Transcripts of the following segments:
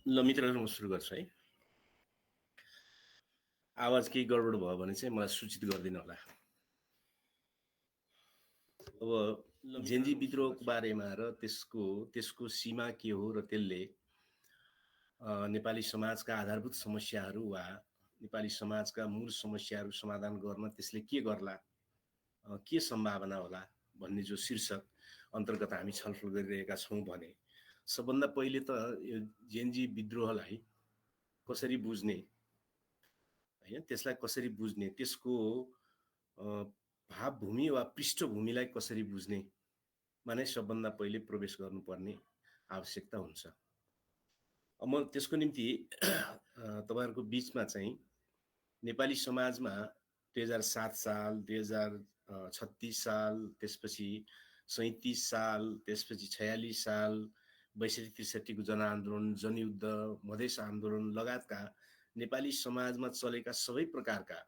ल मित्रहरू, म सुरु गर्छु है। आवाज केही गडबड भयो भने चाहिँ मलाई सूचित गरिदिनु होला। अब जेन्जी विद्रोहको बारेमा र त्यसको सीमा के हो र त्यसले नेपाली समाजका आधारभूत समस्याहरू वा नेपाली समाजका मूल समस्याहरू समाधान गर्न त्यसले के गर्ला, के सम्भावना होला भन्ने जो शीर्षक अन्तर्गत हामी छलफल गरिरहेका छौँ भने सबभन्दा पहिले त यो जेन्जी विद्रोहलाई कसरी बुझ्ने, हैन, त्यसलाई कसरी बुझ्ने, त्यसको भावभूमि वा पृष्ठभूमिलाई कसरी बुझ्ने माने सबभन्दा पहिले प्रवेश गर्नुपर्ने आवश्यकता हुन्छ। म त्यसको निम्ति तपाईहरुको बीचमा चाहिँ नेपाली समाजमा 2007 साल, 2036 साल, त्यसपछि 37 साल, त्यसपछि 46 साल, 62-63 को जनआन्दोलन, जनयुद्ध, मधेस आन्दोलन लगायतका नेपाली समाजमा चलेका सबै प्रकारका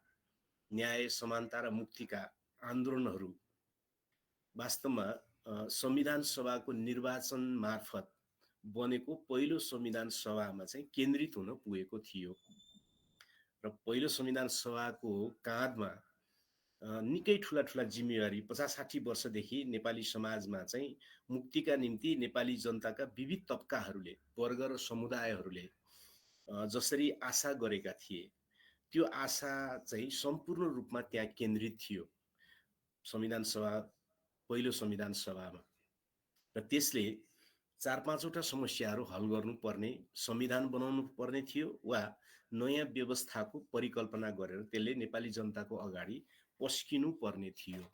न्याय, समानता र मुक्तिका आन्दोलनहरू वास्तवमा संविधान सभाको निर्वाचन मार्फत बनेको पहिलो संविधान सभामा चाहिँ केन्द्रित हुन पुगेको थियो र पहिलो संविधान सभाको काँधमा निकै ठुला ठुला जिम्मेवारी 50-60 वर्षदेखि नेपाली समाजमा चाहिँ मुक्तिका निम्ति नेपाली जनताका विविध तबकाहरूले, वर्ग र समुदायहरूले जसरी आशा गरेका थिए त्यो आशा चाहिँ सम्पूर्ण रूपमा त्यहाँ केन्द्रित थियो संविधान सभा, पहिलो संविधान सभामा। र त्यसले 4-5वटा समस्याहरू हल गर्नुपर्ने, संविधान बनाउनु पर्ने थियो वा नयाँ व्यवस्थाको परिकल्पना गरेर त्यसले नेपाली जनताको अगाडि पस्किनु पर्ने थियो।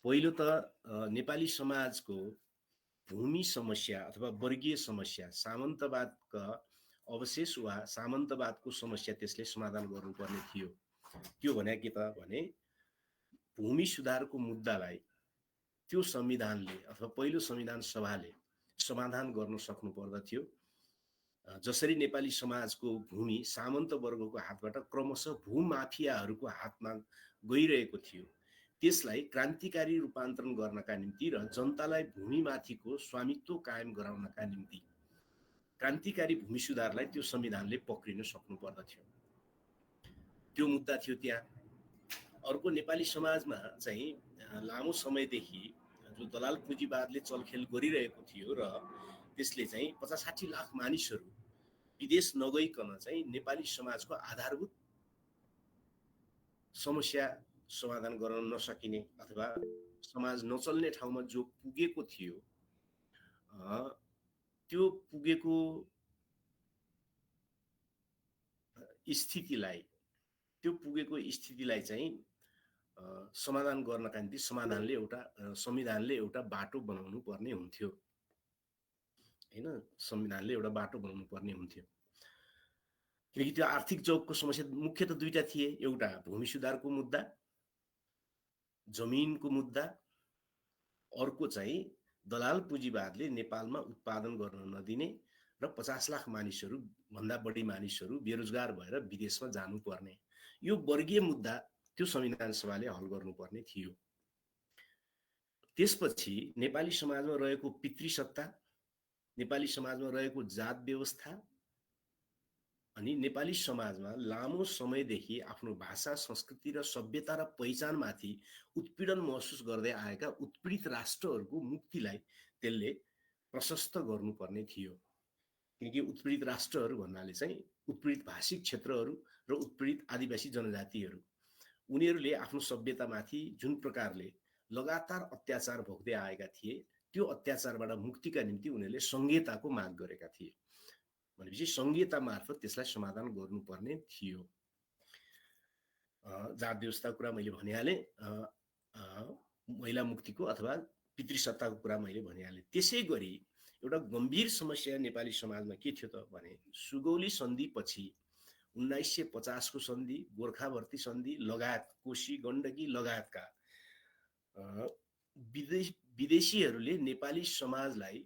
पहिलो त नेपाली समाजको भूमि समस्या अथवा वर्गीय समस्या, सामन्तवादका अवशेष वा सामन्तवादको समस्या त्यसले समाधान गर्नुपर्ने थियो। त्यो भने के त भने भूमि सुधारको मुद्दालाई त्यो संविधानले अथवा पहिलो संविधान सभाले समाधान गर्न सक्नु पर्दथ्यो। जसरी नेपाली समाजको भूमि सामन्त वर्गको हातबाट क्रमशः भूमाफियाहरूको हातमा गइरहेको थियो, त्यसलाई क्रान्तिकारी रूपान्तरण गर्नका निम्ति र जनतालाई भूमिमाथिको स्वामित्व कायम गराउनका निम्ति क्रान्तिकारी भूमि सुधारलाई त्यो संविधानले पक्रिन सक्नु पर्दथ्यो। त्यो मुद्दा थियो त्यहाँ। अर्को, नेपाली समाजमा चाहिँ लामो समयदेखि जो दलाल पुँजीवादले चलखेल गरिरहेको थियो र त्यसले चाहिँ 50-60 लाख मानिसहरू विदेश नगइकन चाहिँ नेपाली समाजको आधारभूत समस्या समाधान गर्न नसकिने अथवा समाज नचल्ने ठाउँमा जो पुगेको थियो, त्यो पुगेको स्थितिलाई चाहिँ समाधान गर्नका निम्ति संविधानले एउटा बाटो बनाउनु पर्ने हुन्थ्यो, हैन, संविधानले एउटा बाटो बनाउनु पर्ने हुन्थ्यो। किनकि त्यो आर्थिक जौगको समस्या मुख्य त दुईटा थिए, एउटा भूमि सुधारको मुद्दा, जमिनको मुद्दा, अर्को चाहिँ दलाल पुँजीवादले नेपालमा उत्पादन गर्न नदिने र 50 लाख मानिसहरू भन्दा बढी मानिसहरू बेरोजगार भएर विदेशमा जानुपर्ने, यो वर्गीय मुद्दा त्यो संविधान सभाले हल गर्नुपर्ने थियो। त्यसपछि नेपाली समाजमा रहेको पितृसत्ता, नेपाली समाजमा रहेको जात व्यवस्था अनि नेपाली समाजमा लामो समयदेखि आफ्नो भाषा, संस्कृति र सभ्यता र पहिचानमाथि उत्पीडन महसुस गर्दै आएका उत्पीडित राष्ट्रहरूको मुक्तिलाई त्यसले प्रशस्त गर्नुपर्ने थियो। किनकि उत्पीडित राष्ट्रहरू भन्नाले चाहिँ उत्पीडित भाषिक क्षेत्रहरू र उत्पीडित आदिवासी जनजातिहरू, उनीहरूले आफ्नो सभ्यतामाथि जुन प्रकारले लगातार अत्याचार भोग्दै आएका थिए, त्यो अत्याचारबाट मुक्तिका निम्ति उनीहरूले संहिताको माग गरेका थिए। भनेपछि संहिता मार्फत त्यसलाई समाधान गर्नुपर्ने थियो। जात व्यवस्थाको कुरा मैले भनिहालेँ, महिला मुक्तिको अथवा पितृसत्ताको कुरा मैले भनिहालेँ। त्यसै गरी एउटा गम्भीर समस्या नेपाली समाजमा के थियो त भने सुगौली सन्धि पछि 1950 को सन्धि, गोर्खा भर्ती सन्धि लगायत कोशी गण्डकी लगायतका विदेशीहरूले नेपाली समाजलाई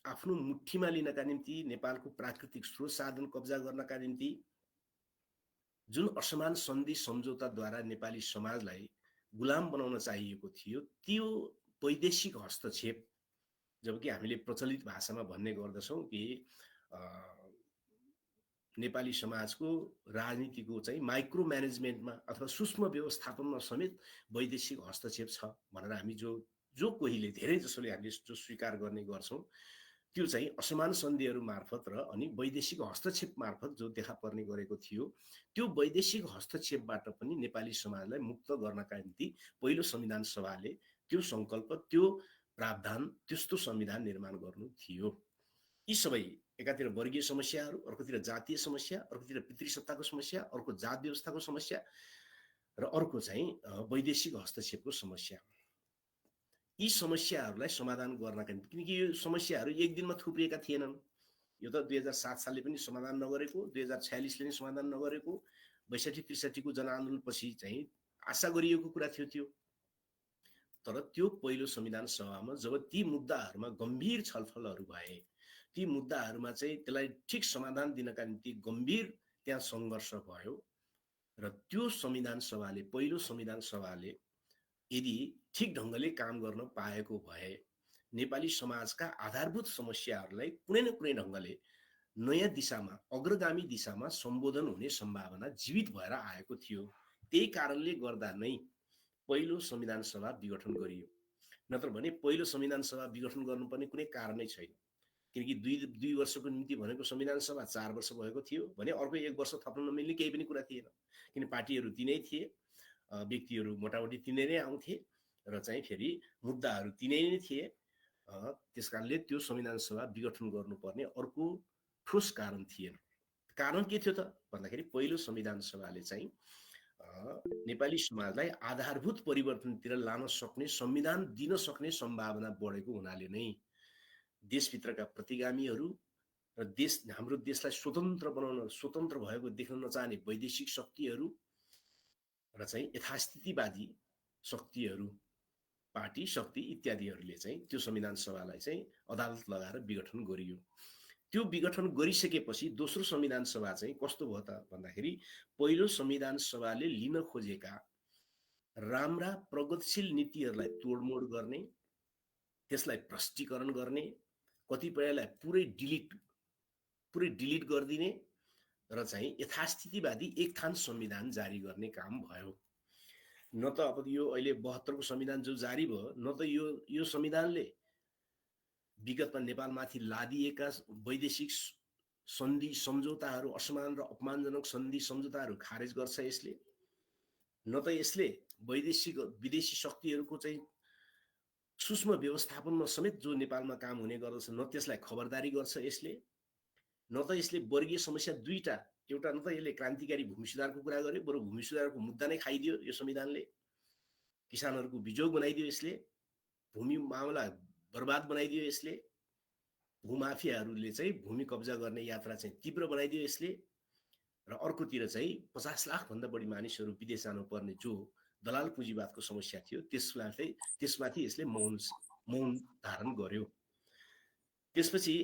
आफ्नो मुठीमा लिनका निम्ति, नेपालको प्राकृतिक स्रोत साधन कब्जा गर्नका निम्ति जुन असमान सन्धि सम्झौताद्वारा नेपाली समाजलाई गुलाम बनाउन चाहिएको थियो, त्यो वैदेशिक हस्तक्षेप, जबकि हामीले प्रचलित भाषामा भन्ने गर्दछौँ कि नेपाली समाजको राजनीतिको चाहिँ माइक्रो म्यानेजमेन्टमा अथवा सूक्ष्म व्यवस्थापनमा समेत वैदेशिक हस्तक्षेप छ भनेर हामी जो कोहीले धेरै जसोले हामीले जो स्वीकार गर्ने गर्छौँ त्यो चाहिँ असमान सन्धिहरू मार्फत र अनि वैदेशिक हस्तक्षेप मार्फत जो देखा पर्ने गरेको थियो त्यो वैदेशिक हस्तक्षेपबाट पनि नेपाली समाजलाई मुक्त गर्नका निम्ति पहिलो संविधान सभाले त्यो सङ्कल्प त्यो प्रावधान त्यस्तो संविधान निर्माण गर्नु थियो। यी सबै एकातिर वर्गीय समस्याहरू, अर्कोतिर जातीय समस्या, अर्कोतिर पितृसत्ताको समस्या, अर्को जात व्यवस्थाको समस्या र अर्को चाहिँ वैदेशिक हस्तक्षेपको समस्या। यी समस्याहरूलाई समाधान गर्नका निम्ति, किनकि यो समस्याहरू एक दिनमा थुप्रिएका थिएनन्। यो त 2007 सालले पनि समाधान नगरेको, 2046ले पनि समाधान नगरेको, 62-63 को जनआन्दोलनपछि चाहिँ आशा गरिएको कुरा थियो त्यो। तर त्यो पहिलो संविधान सभामा जब ती मुद्दाहरूमा गम्भीर छलफलहरू भए, ती मुद्दाहरूमा चाहिँ त्यसलाई ठिक समाधान दिनका निम्ति गम्भीर त्यहाँ सङ्घर्ष भयो र त्यो संविधान सभाले, पहिलो संविधान सभाले यदि ठिक ढङ्गले काम गर्न पाएको भए नेपाली समाजका आधारभूत समस्याहरूलाई कुनै न कुनै ढङ्गले नयाँ दिशामा, अग्रगामी दिशामा सम्बोधन हुने सम्भावना जीवित भएर आएको थियो। त्यही कारणले गर्दा नै पहिलो संविधान सभा विघटन गरियो। नत्र भने पहिलो संविधान सभा विघटन गर्नुपर्ने कुनै कारणै छैन, किनकि दुई वर्षको निम्ति भनेको संविधान सभा 4 वर्ष भएको थियो भने अर्को 1 वर्ष थप्न नमिल्ने केही पनि कुरा थिएन, किन पार्टीहरू तिनै थिए, व्यक्तिहरू मोटामोटी तिनै नै आउँथे र चाहिँ फेरि मुद्दाहरू तिनै नै थिए। त्यसकारणले त्यो संविधान सभा विघटन गर्नुपर्ने अर्को ठोस कारण थिएन। कारण के थियो त भन्दाखेरि पहिलो संविधान सभाले चाहिँ नेपाली समाजलाई आधारभूत परिवर्तनतिर लान सक्ने संविधान दिन सक्ने सम्भावना बढेको हुनाले नै देशभित्रका प्रतिगामीहरू र हाम्रो देशलाई स्वतन्त्र बनाउन, स्वतन्त्र भएको देख्न नचाहने वैदेशिक शक्तिहरू र चाहिँ यथास्थितिवादी शक्तिहरू, पार्टी शक्ति इत्यादिहरूले चाहिँ त्यो संविधान सभालाई चाहिँ अदालत लगाएर विघटन गरियो। त्यो विघटन गरिसकेपछि दोस्रो संविधान सभा चाहिँ कस्तो भयो त भन्दाखेरि पहिलो संविधान सभाले लिन खोजेका राम्रा प्रगतिशील नीतिहरूलाई तोडमोड गर्ने, त्यसलाई भ्रष्टीकरण गर्ने, कतिपयलाई पुरै डिलिट गरिदिने र चाहिँ यथास्थितिवादी एक थान संविधान जारी गर्ने काम भयो। न त अब यो अहिले 72 को संविधान जो जारी भयो, न त यो संविधानले विगतमा नेपालमाथि लादिएका वैदेशिक सन्धि सम्झौताहरू, असमान र अपमानजनक सन्धि सम्झौताहरू खारेज गर्छ यसले, न त यसले विदेशी शक्तिहरूको चाहिँ सूक्ष्म व्यवस्थापनमा समेत जो नेपालमा काम हुने गर्दछ न त्यसलाई खबरदारी गर्छ यसले, न त यसले वर्गीय समस्या दुईटा, एउटा न त यसले क्रान्तिकारी भूमि सुधारको कुरा गर्यो, बरु भूमि सुधारको मुद्दा नै खाइदियो यो संविधानले, किसानहरूको बिजोग बनाइदियो यसले, भूमि मामला बर्बाद बनाइदियो यसले, भूमाफियाहरूले चाहिँ भूमि कब्जा गर्ने यात्रा चाहिँ तीव्र बनाइदियो यसले, र अर्कोतिर चाहिँ 50 लाख भन्दा बढी मानिसहरू विदेश जानुपर्ने जो दलाल पुँजीवादको समस्या थियो त्यसमाथि यसले मौन धारण गर्यो। त्यसपछि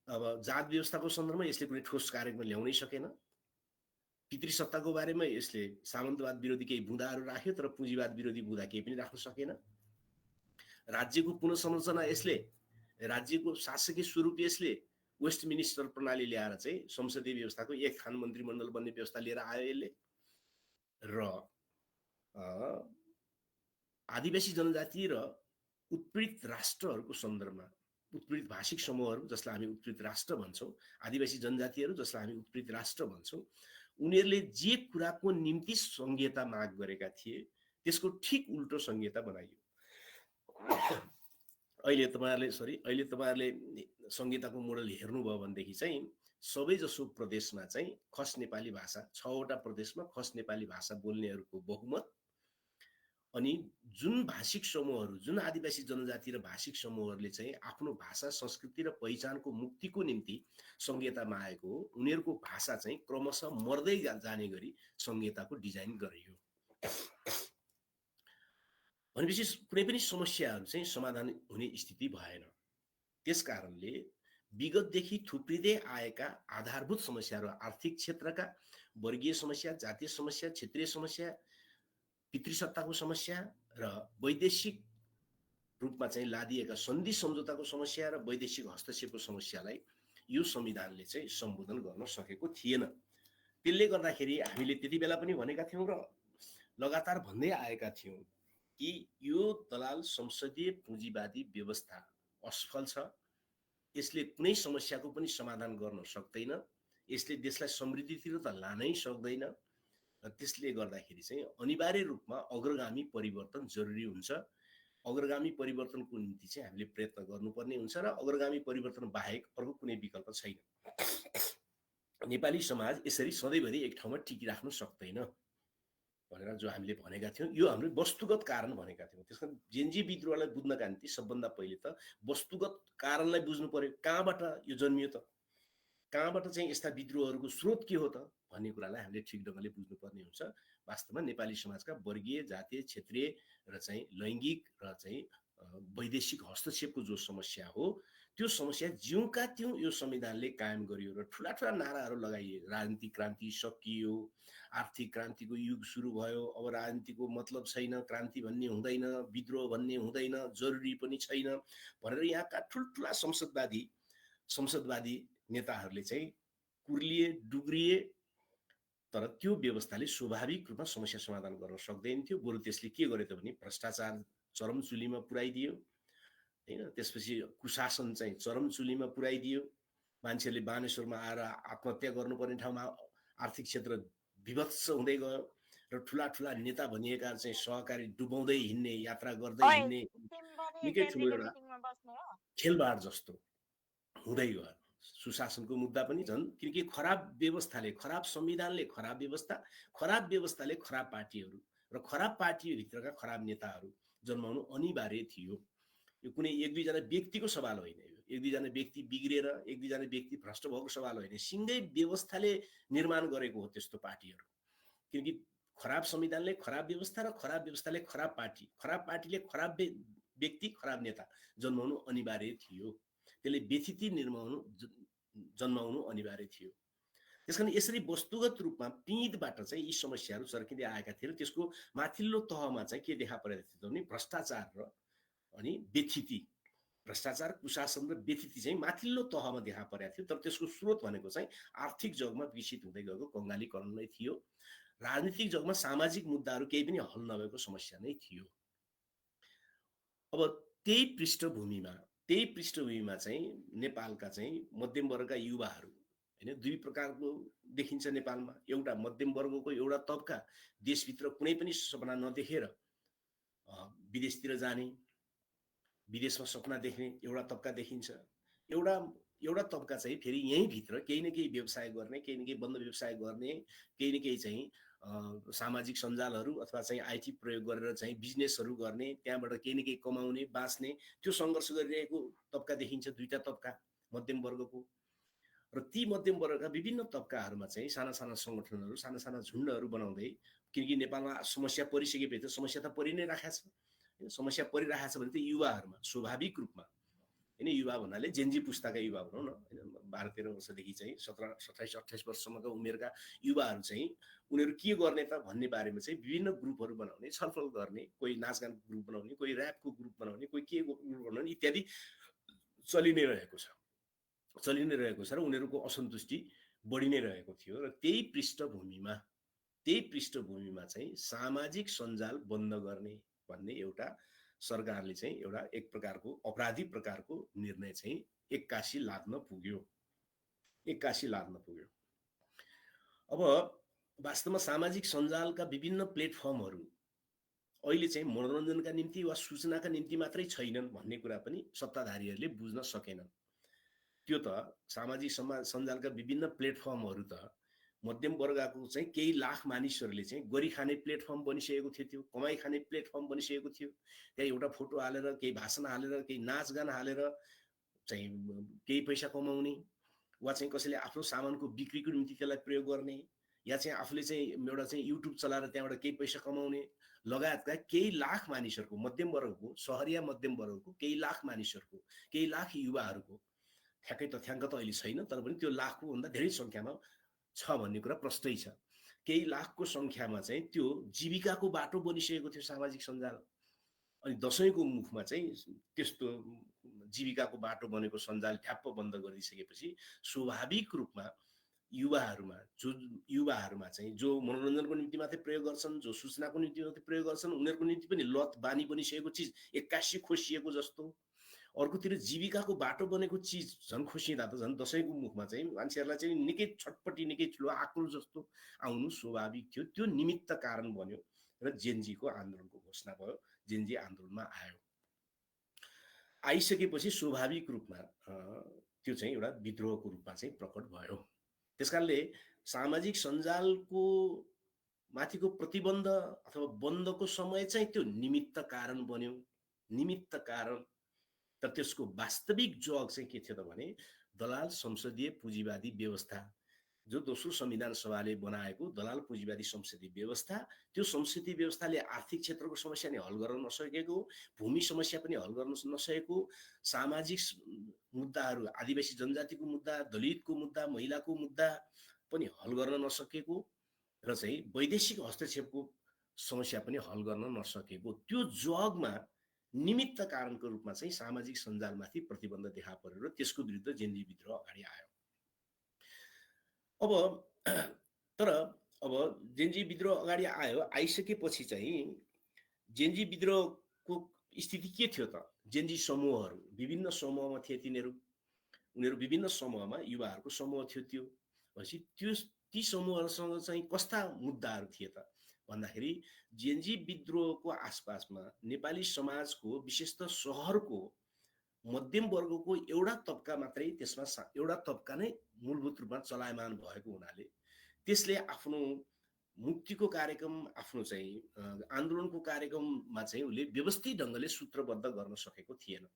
अब जात व्यवस्थाको सन्दर्भमा यसले कुनै ठोस कार्यक्रम ल्याउनै सकेन। पितृसत्ताको बारेमा यसले सामन्तवाद विरोधी केही बुँदाहरू राख्यो, तर पुँजीवाद विरोधी बुँदा केही पनि राख्न सकेन। राज्यको पुनर्संरचना यसले, राज्यको शासकीय स्वरूप यसले वेस्टमिनिस्टर प्रणाली ल्याएर चाहिँ संसदीय व्यवस्थाको एक थान मन्त्रीमण्डल बन्ने व्यवस्था लिएर आयो यसले। र आदिवासी जनजाति र उत्पीडित राष्ट्रहरूको सन्दर्भमा, उत्पीडित भाषिक समूहहरू जसलाई हामी उत्पीडित राष्ट्र भन्छौँ, आदिवासी जनजातिहरू जसलाई हामी उत्पीडित राष्ट्र भन्छौँ, उनीहरूले जे कुराको निम्ति संघीयता माग गरेका थिए त्यसको ठिक उल्टो संघीयता बनाइयो। अहिले तपाईँहरूले संहिताको मोडल हेर्नुभयो भनेदेखि चाहिँ सबैजसो प्रदेशमा चाहिँ खस नेपाली भाषा, 6वटा प्रदेशमा खस नेपाली भाषा बोल्नेहरूको बहुमत, अनि जुन भाषिक समूहहरू, जुन आदिवासी जनजाति र भाषिक समूहहरूले चाहिँ आफ्नो भाषा, संस्कृति र पहिचानको मुक्तिको निम्ति संहिता मागेको हो, उनीहरूको भाषा चाहिँ क्रमशः मर्दै जाने गरी संहिताको डिजाइन गरियो। भनेपछि कुनै पनि समस्याहरू चाहिँ समाधान हुने स्थिति भएन। त्यसकारणले विगतदेखि थुप्रिँदै आएका आधारभूत समस्याहरू, आर्थिक क्षेत्रका वर्गीय समस्या, जातीय समस्या, क्षेत्रीय समस्या, पितृसत्ताको समस्या र वैदेशिक रूपमा चाहिँ लादिएका सन्धि सम्झौताको समस्या र वैदेशिक हस्तक्षेपको समस्यालाई यो संविधानले चाहिँ सम्बोधन गर्न सकेको थिएन। त्यसले गर्दाखेरि हामीले त्यति बेला पनि भनेका थियौँ र लगातार भन्दै आएका थियौँ कि यो दलाल संसदीय पुँजीवादी व्यवस्था असफल छ, यसले कुनै समस्याको पनि समाधान गर्न सक्दैन, यसले देशलाई समृद्धितिर त लानै सक्दैन। त्यसले गर्दाखेरि चाहिँ अनिवार्य रूपमा अग्रगामी परिवर्तन जरुरी हुन्छ। अग्रगामी परिवर्तनको निम्ति चाहिँ हामीले प्रयत्न गर्नुपर्ने हुन्छ र अग्रगामी परिवर्तन बाहेक अर्को कुनै विकल्प छैन। नेपाली समाज यसरी सधैँभरि एक ठाउँमा टिकिराख्न सक्दैन भनेर जो हामीले भनेका थियौँ, यो हामीले वस्तुगत कारण भनेका थियौँ। त्यसकारण जेनजी विद्रोहलाई बुझ्नका निम्ति सबभन्दा पहिले त वस्तुगत कारणलाई बुझ्नु पर्यो। कहाँबाट यो जन्मियो त, कहाँबाट चाहिँ यस्ता विद्रोहहरूको स्रोत के हो त भन्ने कुरालाई हामीले ठिक ढङ्गले बुझ्नुपर्ने हुन्छ। वास्तवमा नेपाली समाजका वर्गीय, जातीय, क्षेत्रीय र चाहिँ लैङ्गिक र चाहिँ वैदेशिक हस्तक्षेपको जो समस्या हो, त्यो समस्या ज्यूका त्यौँ यो संविधानले कायम गरियो र ठुला ठुला नाराहरू लगाइए। राजनीतिक क्रान्ति सकियो, आर्थिक क्रान्तिको युग सुरु भयो, अब राजनीतिको मतलब छैन, क्रान्ति भन्ने हुँदैन, विद्रोह भन्ने हुँदैन, जरुरी पनि छैन भनेर यहाँका ठुल्ठुला संसदवादी नेताहरूले चाहिँ कुर्लिए, डुग्रिए। तर त्यो व्यवस्थाले स्वाभाविक रूपमा समस्या समाधान गर्न सक्दैन थियो। बरु त्यसले के गर्यो त भने भ्रष्टाचार चरमचुलीमा पुर्याइदियो, हैन। त्यसपछि कुशासन चाहिँ चरमचुलीमा पुर्याइदियो। मान्छेले बानेश्वरमा आएर आत्महत्या गर्नुपर्ने ठाउँमा आर्थिक क्षेत्र विभत्स हुँदै गयो र ठुला ठुला नेता भनिएका चाहिँ सहकारी डुबाउँदै हिँड्ने, यात्रा गर्दै हिँड्ने निकै ठुलो एउटा खेलबाड जस्तो हुँदै गयो। सुशासनको मुद्दा पनि झन्, किनकि खराब व्यवस्थाले, खराब संविधानले खराब व्यवस्थाले खराब पार्टीहरू र खराब पार्टीभित्रका खराब नेताहरू जन्माउनु अनिवार्य थियो। यो कुनै एक दुईजना व्यक्तिको सवाल होइन, यो एक दुईजना व्यक्ति बिग्रेर, एक दुईजना व्यक्ति भ्रष्ट भएको सवाल होइन, सिङ्गै व्यवस्थाले निर्माण गरेको हो त्यस्तो पार्टीहरू। किनकि खराब संविधानले खराब व्यवस्था र खराब व्यवस्थाले खराब पार्टी, खराब पार्टीले खराब व्यक्ति, खराब नेता जन्माउनु अनिवार्य थियो। त्यसले व्यथिति जन्माउनु अनिवार्य थियो। त्यसकारण यसरी वस्तुगत रूपमा पिँधबाट चाहिँ यी समस्याहरू चर्किँदै आएका थिए र त्यसको माथिल्लो तहमा चाहिँ के देखा परेको थियो भने भ्रष्टाचार र अनि व्यथिति, भ्रष्टाचार, कुशासन र व्यथिति चाहिँ माथिल्लो तहमा देखा परेको थियो। तर त्यसको स्रोत भनेको चाहिँ आर्थिक जगमा विकसित हुँदै गएको कङ्गालीकरण नै थियो। राजनीतिक जगमा सामाजिक मुद्दाहरू केही पनि हल नभएको समस्या नै थियो। अब त्यही पृष्ठभूमिमा चाहिँ नेपालका चाहिँ मध्यम वर्गका युवाहरू, हैन, दुई प्रकारको देखिन्छ नेपालमा। एउटा मध्यम वर्गको एउटा तबका देशभित्र कुनै पनि सपना नदेखेर विदेशतिर जाने, विदेशमा सपना देख्ने एउटा तबका देखिन्छ। एउटा तबका चाहिँ फेरि यहीँ भित्र केही न केही व्यवसाय गर्ने, केही न केही बन्द व्यवसाय गर्ने, केही न केही चाहिँ सामाजिक सञ्जालहरू अथवा चाहिँ आइटी प्रयोग गरेर चाहिँ बिजनेसहरू गर्ने, त्यहाँबाट केही न केही कमाउने, बाँच्ने, त्यो सङ्घर्ष गरिरहेको तबका देखिन्छ। दुईटा तबका मध्यम वर्गको, र ती मध्यम वर्गका विभिन्न तबकाहरूमा चाहिँ साना साना सङ्गठनहरू, साना साना झुन्डहरू बनाउँदै, किनकि नेपालमा समस्या परिसकेपछि त समस्या त परि नै राखेको छ, समस्या परिरहेको छ भने त युवाहरूमा स्वाभाविक रूपमा, हैन, युवा भन्नाले जेनजी पुस्ताका युवा भनौँ न, 12-13 वर्षदेखि चाहिँ 17-27-28 वर्षसम्मका उमेरका युवाहरू चाहिँ उनीहरू के गर्ने त भन्ने बारेमा चाहिँ विभिन्न ग्रुपहरू बनाउने, छलफल गर्ने, कोही नाचगानको ग्रुप बनाउने, कोही ऱ्यापको ग्रुप बनाउने, कोही के ग्रुप बनाउने इत्यादि चलि नै रहेको छ र उनीहरूको असन्तुष्टि बढी नै रहेको थियो। र त्यही पृष्ठभूमिमा चाहिँ सामाजिक सञ्जाल बन्द गर्ने भन्ने एउटा सरकारले चाहिँ एउटा एक प्रकारको अपराधी प्रकारको निर्णय चाहिँ एक्कासी लाद्न पुग्यो। अब वास्तवमा सामाजिक सञ्जालका विभिन्न प्लेटफर्महरू अहिले चाहिँ मनोरञ्जनका निम्ति वा सूचनाका निम्ति मात्रै छैनन् भन्ने कुरा पनि सत्ताधारीहरूले बुझ्न सकेनन्। त्यो त सामाजिक सञ्जालका विभिन्न प्लेटफर्महरू त मध्यम वर्गको चाहिँ केही लाख मानिसहरूले चाहिँ गरी खाने प्लेटफर्म बनिसकेको थियो, त्यो कमाई खाने प्लेटफर्म बनिसकेको थियो। त्यहाँ एउटा फोटो हालेर, केही भाषण हालेर, केही नाचगान हालेर चाहिँ केही पैसा कमाउने, वा चाहिँ कसैले आफ्नो सामानको बिक्रीको निम्ति त्यसलाई प्रयोग गर्ने, या चाहिँ आफूले चाहिँ एउटा चाहिँ युट्युब चलाएर त्यहाँबाट केही पैसा कमाउने लगायतका केही लाख मानिसहरूको, मध्यम वर्गको, सहरिया मध्यम वर्गको केही लाख मानिसहरूको, केही लाख युवाहरूको ठ्याक्कै तथ्याङ्क त अहिले छैन, तर पनि त्यो लाखको भन्दा धेरै सङ्ख्यामा छ भन्ने कुरा प्रष्टै छ। केही लाखको सङ्ख्यामा चाहिँ त्यो जीविकाको बाटो बनिसकेको थियो सामाजिक सञ्जाल। अनि दशैंको मुखमा चाहिँ त्यस्तो जीविकाको बाटो बनेको सञ्जाल ठ्याप्प बन्द गरिदिइसकेपछि स्वाभाविक रूपमा युवाहरूमा चाहिँ जो मनोरञ्जनको निम्ति मात्रै प्रयोग गर्छन्, जो सूचनाको निम्ति मात्रै प्रयोग गर्छन्, उनीहरूको निम्ति पनि लत बानी बनिसकेको चिज एक्कासी खोसिएको जस्तो, अर्कोतिर जीविकाको बाटो बनेको चिज झन् खोसिँदा त झन् दसैँको मुखमा चाहिँ मान्छेहरूलाई चाहिँ निकै छटपट्टि, निकै ठुलो आक्रोश जस्तो आउनु स्वाभाविक थियो। त्यो निमित्त कारण बन्यो र जेनजीको आन्दोलनको घोषणा भयो, जेनजी आन्दोलनमा आयो। आइसकेपछि स्वाभाविक रूपमा त्यो चाहिँ एउटा विद्रोहको रूपमा चाहिँ प्रकट भयो। त्यसकारणले सामाजिक सञ्जालको माथिको प्रतिबन्ध अथवा बन्दको समय चाहिँ त्यो निमित्त कारण बन्यो, निमित्त कारण। तर त्यसको वास्तविक जग चाहिँ के थियो त भने दलाल संसदीय पुँजीवादी व्यवस्था, जो दोस्रो संविधान सभाले बनाएको दलाल पुँजीवादी संसदीय व्यवस्था, त्यो संसदीय व्यवस्थाले आर्थिक क्षेत्रको समस्या नै हल गर्न नसकेको, भूमि समस्या पनि हल गर्न नसकेको, सामाजिक मुद्दाहरू, आदिवासी जनजातिको मुद्दा, दलितको मुद्दा, महिलाको मुद्दा पनि हल गर्न नसकेको र चाहिँ वैदेशिक हस्तक्षेपको समस्या पनि हल गर्न नसकेको, त्यो जगमा निमित्त कारणको रूपमा चाहिँ सामाजिक सञ्जालमाथि प्रतिबन्ध देखा पर्यो र त्यसको विरुद्ध जेनजी विद्रोह अगाडि आयो। अब जेनजी विद्रोह अगाडि आयो, आइसकेपछि चाहिँ जेनजी विद्रोहको स्थिति के थियो त? जेनजी समूहहरू विभिन्न समूहमा थिए, उनीहरू विभिन्न समूहमा युवाहरूको समूह थियो। त्यो भनेपछि ती समूहहरूसँग चाहिँ कस्ता मुद्दाहरू थिए त भन्दाखेरि जेनजी विद्रोहको आसपासमा नेपाली समाजको विशेषतः सहरको मध्यम वर्गको एउटा तबका मात्रै, त्यसमा एउटा तबका नै मूलभूत रूपमा चलायमान भएको हुनाले त्यसले आफ्नो मुक्तिको कार्यक्रम, आफ्नो चाहिँ आन्दोलनको कार्यक्रममा चाहिँ उसले व्यवस्थित ढङ्गले सूत्रबद्ध गर्न सकेको थिएन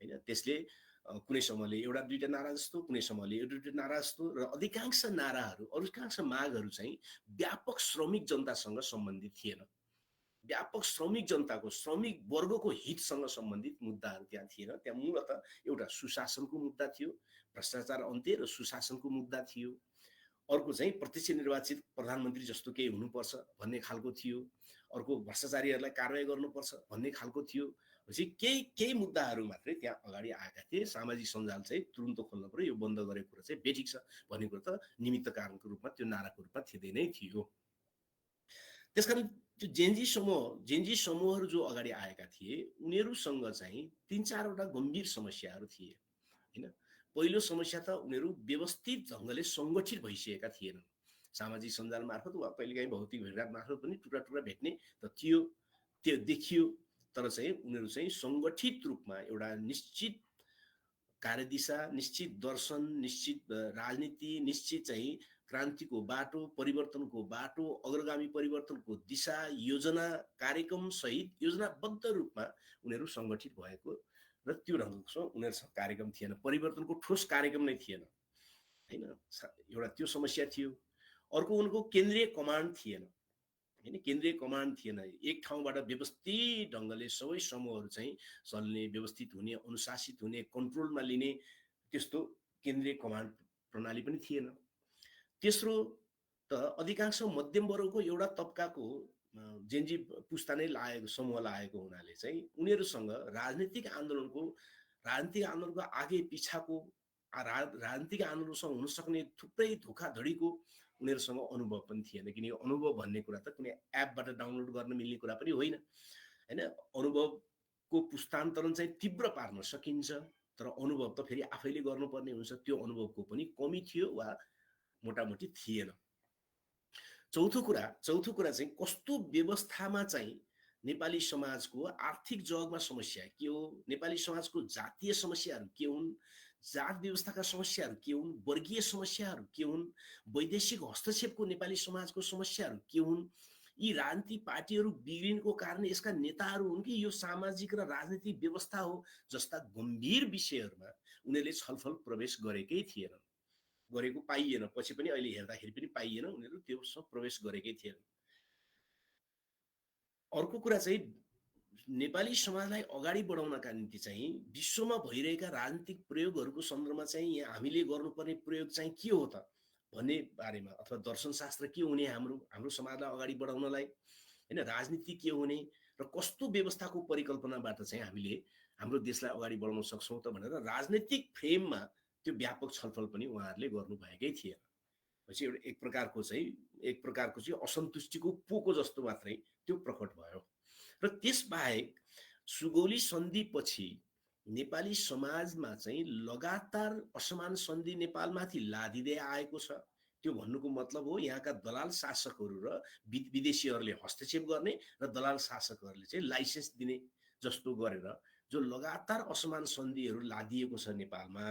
हैन। त्यसले कुनै समयले एउटा दुईटा नारा जस्तो, कुनै समयले एउटा दुईटा नारा जस्तो, र अधिकांश नाराहरू, अधिकांश मागहरू चाहिँ व्यापक श्रमिक जनतासँग सम्बन्धित थिएन। व्यापक श्रमिक जनताको, श्रमिक वर्गको हितसँग सम्बन्धित मुद्दाहरू त्यहाँ थिएन। त्यहाँ मूलतः एउटा सुशासनको मुद्दा थियो, भ्रष्टाचार अन्त्य र सुशासनको मुद्दा थियो। अर्को चाहिँ प्रत्यक्ष निर्वाचित प्रधानमन्त्री जस्तो केही हुनुपर्छ भन्ने खालको थियो। अर्को भ्रष्टाचारीहरूलाई कारवाही गर्नुपर्छ भन्ने खालको थियो। पछि केही मुद्दाहरू मात्रै त्यहाँ अगाडि आएका थिए। सामाजिक सञ्जाल चाहिँ तुरुन्त खोल्न पर्यो, यो बन्द गरेको कुरा चाहिँ बेठिक छ भन्ने कुरा त निमित्त कारणको रूपमा, त्यो नाराको रूपमा थिँदै नै थियो। त्यसकारण त्यो जेनजी समूहहरू जो अगाडि आएका थिए, उनीहरूसँग चाहिँ 3-4वटा गम्भीर समस्याहरू थिए हैन। पहिलो समस्या त उनीहरू व्यवस्थित ढङ्गले सङ्गठित भइसकेका थिएनन्। सामाजिक सञ्जाल मार्फत वा कहिलेकाहीँ भौतिक भेटघाट मार्फत पनि टुक्रा भेट्ने त थियो, त्यो देखियो। तर चाहिँ उनीहरू चाहिँ सङ्गठित रूपमा एउटा निश्चित कार्यदिशा, निश्चित दर्शन, निश्चित राजनीति, निश्चित चाहिँ क्रान्तिको बाटो, परिवर्तनको बाटो, अग्रगामी परिवर्तनको दिशा, योजना, कार्यक्रम सहित योजनाबद्ध रूपमा उनीहरू सङ्गठित भएको र त्यो ढङ्गको उनीहरूसँग कार्यक्रम थिएन, परिवर्तनको ठोस कार्यक्रम नै थिएन हैन। एउटा त्यो समस्या थियो। अर्को उनको केन्द्रीय कमान्ड थिएन हैन, केन्द्रीय कमान्ड थिएन। एक ठाउँबाट व्यवस्थित ढङ्गले सबै समूहहरू चाहिँ चल्ने, व्यवस्थित हुने, अनुशासित हुने, कन्ट्रोलमा लिने त्यस्तो केन्द्रीय कमान्ड प्रणाली पनि थिएन। तेस्रो त अधिकांश मध्यम वर्गको एउटा तबकाको जेनजी पुस्ता नै लागेको, समूह लागेको हुनाले चाहिँ उनीहरूसँग राजनीतिक आन्दोलनको आगे पिछाको राजनीतिक आन्दोलनसँग हुन सक्ने थुप्रै धोखाधडीको उनीहरूसँग अनुभव पनि थिएन। किनकि अनुभव भन्ने कुरा त कुनै एपबाट डाउनलोड गर्न मिल्ने कुरा पनि होइन हैन। अनुभवको पुस्तान्तरण चाहिँ तीव्र पार्न सकिन्छ, तर अनुभव त फेरि आफैले गर्नुपर्ने हुन्छ। त्यो अनुभवको पनि कमी थियो वा मोटामोटी थिएन। चौथो कुरा चाहिँ कस्तो व्यवस्थामा चाहिँ नेपाली समाजको आर्थिक जगमा समस्या के हो, नेपाली समाजको जातीय समस्याहरू के हुन्, जात व्यवस्थाका समस्याहरू के हुन्, वर्गीय समस्याहरू के हुन्, वैदेशिक हस्तक्षेपको नेपाली समाजको समस्याहरू के हुन्, यी राजनीतिक पार्टीहरू बिग्रिनुको कारण यसका नेताहरू हुन् कि यो सामाजिक र राजनीतिक व्यवस्था हो जस्ता गम्भीर विषयहरूमा उनीहरूले छलफल प्रवेश गरेकै थिएनन्, गरेको पाइएन। पछि पनि अहिले हेर्दाखेरि पनि पाइएन, उनीहरू त्योसँग प्रवेश गरेकै थिएनन्। अर्को कुरा चाहिँ नेपाली समाजलाई अगाडि बढाउनका निम्ति चाहिँ विश्वमा भइरहेका राजनीतिक प्रयोगहरूको सन्दर्भमा चाहिँ यहाँ हामीले गर्नुपर्ने प्रयोग चाहिँ के हो त भन्ने बारेमा, अथवा दर्शनशास्त्र के हुने हाम्रो समाजलाई अगाडि बढाउनलाई हैन, राजनीति के हुने र कस्तो व्यवस्थाको परिकल्पनाबाट चाहिँ हामीले हाम्रो देशलाई अगाडि बढाउन सक्छौँ त भनेर राजनीतिक फ्रेममा त्यो व्यापक छलफल पनि उहाँहरूले गर्नुभएकै थिएन। पछि एउटा एक प्रकारको चाहिँ असन्तुष्टिको पोको जस्तो मात्रै त्यो प्रकट भयो। र त्यसबाहेक सुगौली सन्धिपछि नेपाली समाजमा चाहिँ लगातार असमान सन्धि नेपालमाथि लादिँदै आएको छ। त्यो भन्नुको मतलब हो यहाँका दलाल शासकहरू र विदेशीहरूले हस्तक्षेप गर्ने र दलाल शासकहरूले चाहिँ लाइसेन्स दिने जस्तो गरेर जो लगातार असमान सन्धिहरू लादिएको छ नेपालमा।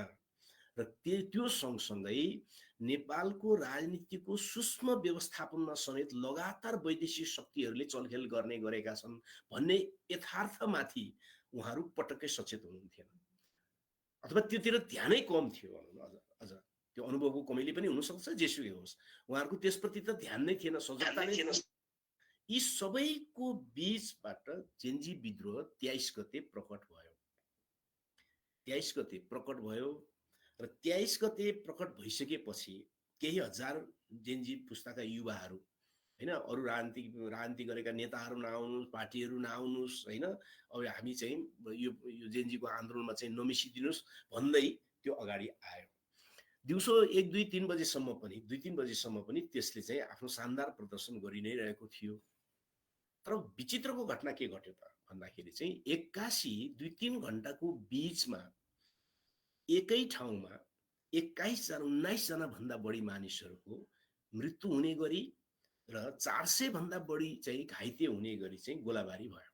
र त्यो सँगसँगै नेपालको राजनीतिको सूक्ष्म व्यवस्थापनमा समेत लगातार वैदेशिक शक्तिहरूले चलखेल गर्ने गरेका छन् भन्ने यथार्थमाथि उहाँहरू पटक्कै सचेत हुनुहुन्थेन, अथवा त्योतिर ध्यानै कम थियो भनौँ न। अझ त्यो अनुभवको कमीले पनि हुनसक्छ, जेसुकै होस्, उहाँहरूको त्यसप्रति त ध्यान नै थिएन, सजगता नै थिएन। यी सबैको बीचबाट जेन्जी विद्रोह 23 गते प्रकट भयो। 23 गते प्रकट भयो र 23 गते प्रकट भइसकेपछि केही हजार जेन्जी पुस्ताका युवाहरू हैन, अरू राजनीति गरेका नेताहरू नआउनुहोस्, पार्टीहरू नआउनुहोस् हैन, अब हामी चाहिँ यो जेन्जीको आन्दोलनमा चाहिँ नमिसिदिनुहोस् भन्दै त्यो अगाडि आयो। दिउँसो 1-2-3 बजेसम्म पनि 2-3 बजेसम्म पनि त्यसले चाहिँ आफ्नो शानदार प्रदर्शन गरि नै रहेको थियो। तर विचित्रको घटना के घट्यो त भन्दाखेरि चाहिँ 81-2-3 घण्टाको बीचमा एकै ठाउँमा 19 जना भन्दा बढी मानिसहरूको मृत्यु हुने गरी र 400 भन्दा बढी चाहिँ घाइते हुने गरी चाहिँ गोलाबारी भयो।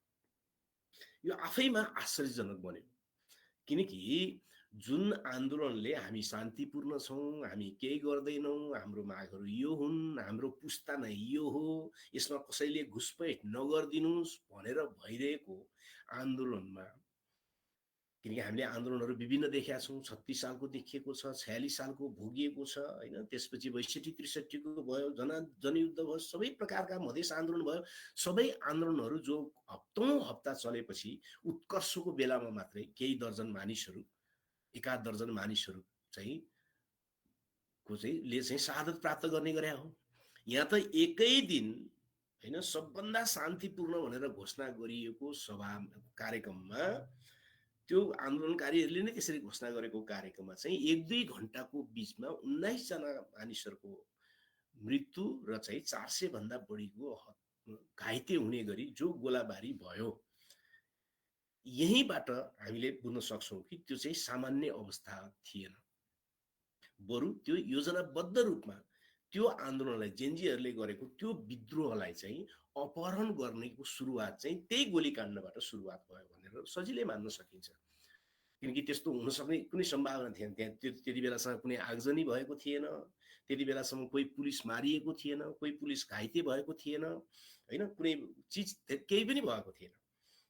यो आफैमा आश्चर्यजनक बन्यो, किनकि जुन आन्दोलनले हामी शान्तिपूर्ण छौँ, हामी केही गर्दैनौँ, हाम्रो मागहरू यो हुन्, हाम्रो पुस्ता नै यो हो, यसमा कसैले घुसपैठ नगरिदिनुहोस् भनेर भइरहेको आन्दोलनमा, किनकि हामीले आन्दोलनहरू विभिन्न देखेका छौँ, 36 सालको देखिएको छ, 46 सालको भोगिएको छ हैन, त्यसपछि 62-63 को भयो, जनयुद्ध भयो, सबै प्रकारका मधेस आन्दोलन भयो। सबै आन्दोलनहरू जो हप्ता चलेपछि उत्कर्षको बेलामा मात्रै केही दर्जन मानिसहरू, एकाध दर्जन मानिसहरू चाहिँ शहादत प्राप्त गर्ने गरे हो। यहाँ त एकै दिन हैन सबभन्दा शान्तिपूर्ण भनेर घोषणा गरिएको सभा कार्यक्रममा, त्यो आन्दोलनकारीहरूले नै त्यसरी घोषणा गरेको कार्यक्रममा चाहिँ 1-2 घण्टाको बीचमा 19 जना मानिसहरूको मृत्यु र चाहिँ 400 भन्दा बढीको घाइते हुने गरी जो गोलाबारी भयो, यहीँबाट हामीले बुझ्न सक्छौँ कि त्यो चाहिँ सामान्य अवस्था थिएन, बरु त्यो योजनाबद्ध रूपमा त्यो आन्दोलनलाई जेन्जीहरूले गरेको त्यो विद्रोहलाई चाहिँ अपहरण गर्नेको सुरुवात चाहिँ त्यही गोलीकाण्डबाट सुरुवात भयो भनेर सजिलै मान्न सकिन्छ। किनकि त्यस्तो हुन सक्ने कुनै सम्भावना थिएन। त्यहाँ त्यति बेलासम्म कुनै आगजनी भएको थिएन, त्यति बेलासम्म कोही पुलिस मारिएको थिएन, कोही पुलिस घाइते भएको थिएन हैन, कुनै चिज केही पनि भएको थिएन।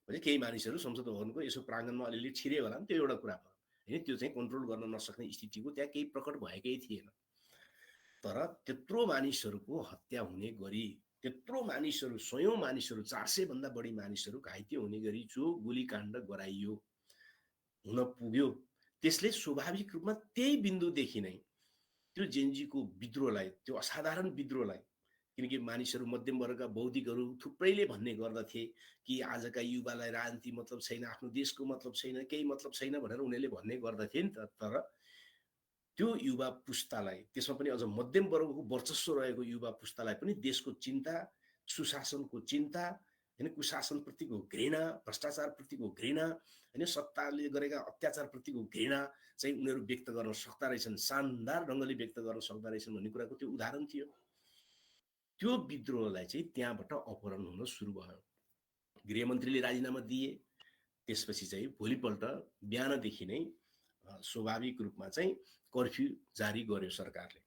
भने केही मानिसहरू संसद भवनको यसो प्राङ्गणमा अलिअलि छिरे होला, त्यो एउटा कुरा भयो हैन, त्यो चाहिँ कन्ट्रोल गर्न नसक्ने स्थितिको त्यहाँ केही प्रकट भएकै थिएन। तर त्यत्रो मानिसहरूको हत्या हुने गरी, त्यत्रो मानिसहरू, 100औं मानिसहरू, 400 भन्दा बढी मानिसहरू घाइते हुने गरी जो गोलीकाण्ड गराइयो, हुन पुग्यो, त्यसले स्वाभाविक रूपमा त्यही बिन्दुदेखि नै त्यो जेन्जीको विद्रोहलाई, त्यो असाधारण विद्रोहलाई, किनकि मानिसहरू मध्यम वर्गका बौद्धिकहरू थुप्रैले भन्ने गर्दथे कि आजका युवालाई राजनीति मतलब छैन, आफ्नो देशको मतलब छैन, केही मतलब छैन भनेर उनीहरूले भन्ने गर्दथे नि त। तर त्यो युवा पुस्तालाई, त्यसमा पनि अझ मध्यम वर्गको वर्चस्व रहेको युवा पुस्तालाई पनि देशको चिन्ता, सुशासनको चिन्ता हैन, कुशासनप्रतिको घृणा, भ्रष्टाचारप्रतिको घृणा हैन, सत्ताले गरेका अत्याचारप्रतिको घृणा चाहिँ उनीहरू व्यक्त गर्न सक्दा रहेछन्, शानदार ढङ्गले व्यक्त गर्न सक्दा रहेछन् भन्ने कुराको त्यो उदाहरण थियो। त्यो विद्रोहलाई चाहिँ त्यहाँबाट अपहरण हुन सुरु भयो। गृहमन्त्रीले राजीनामा दिए, त्यसपछि चाहिँ भोलिपल्ट बिहानदेखि नै स्वाभाविक रूपमा चाहिँ कर्फ्यू जारी गर्यो सरकारले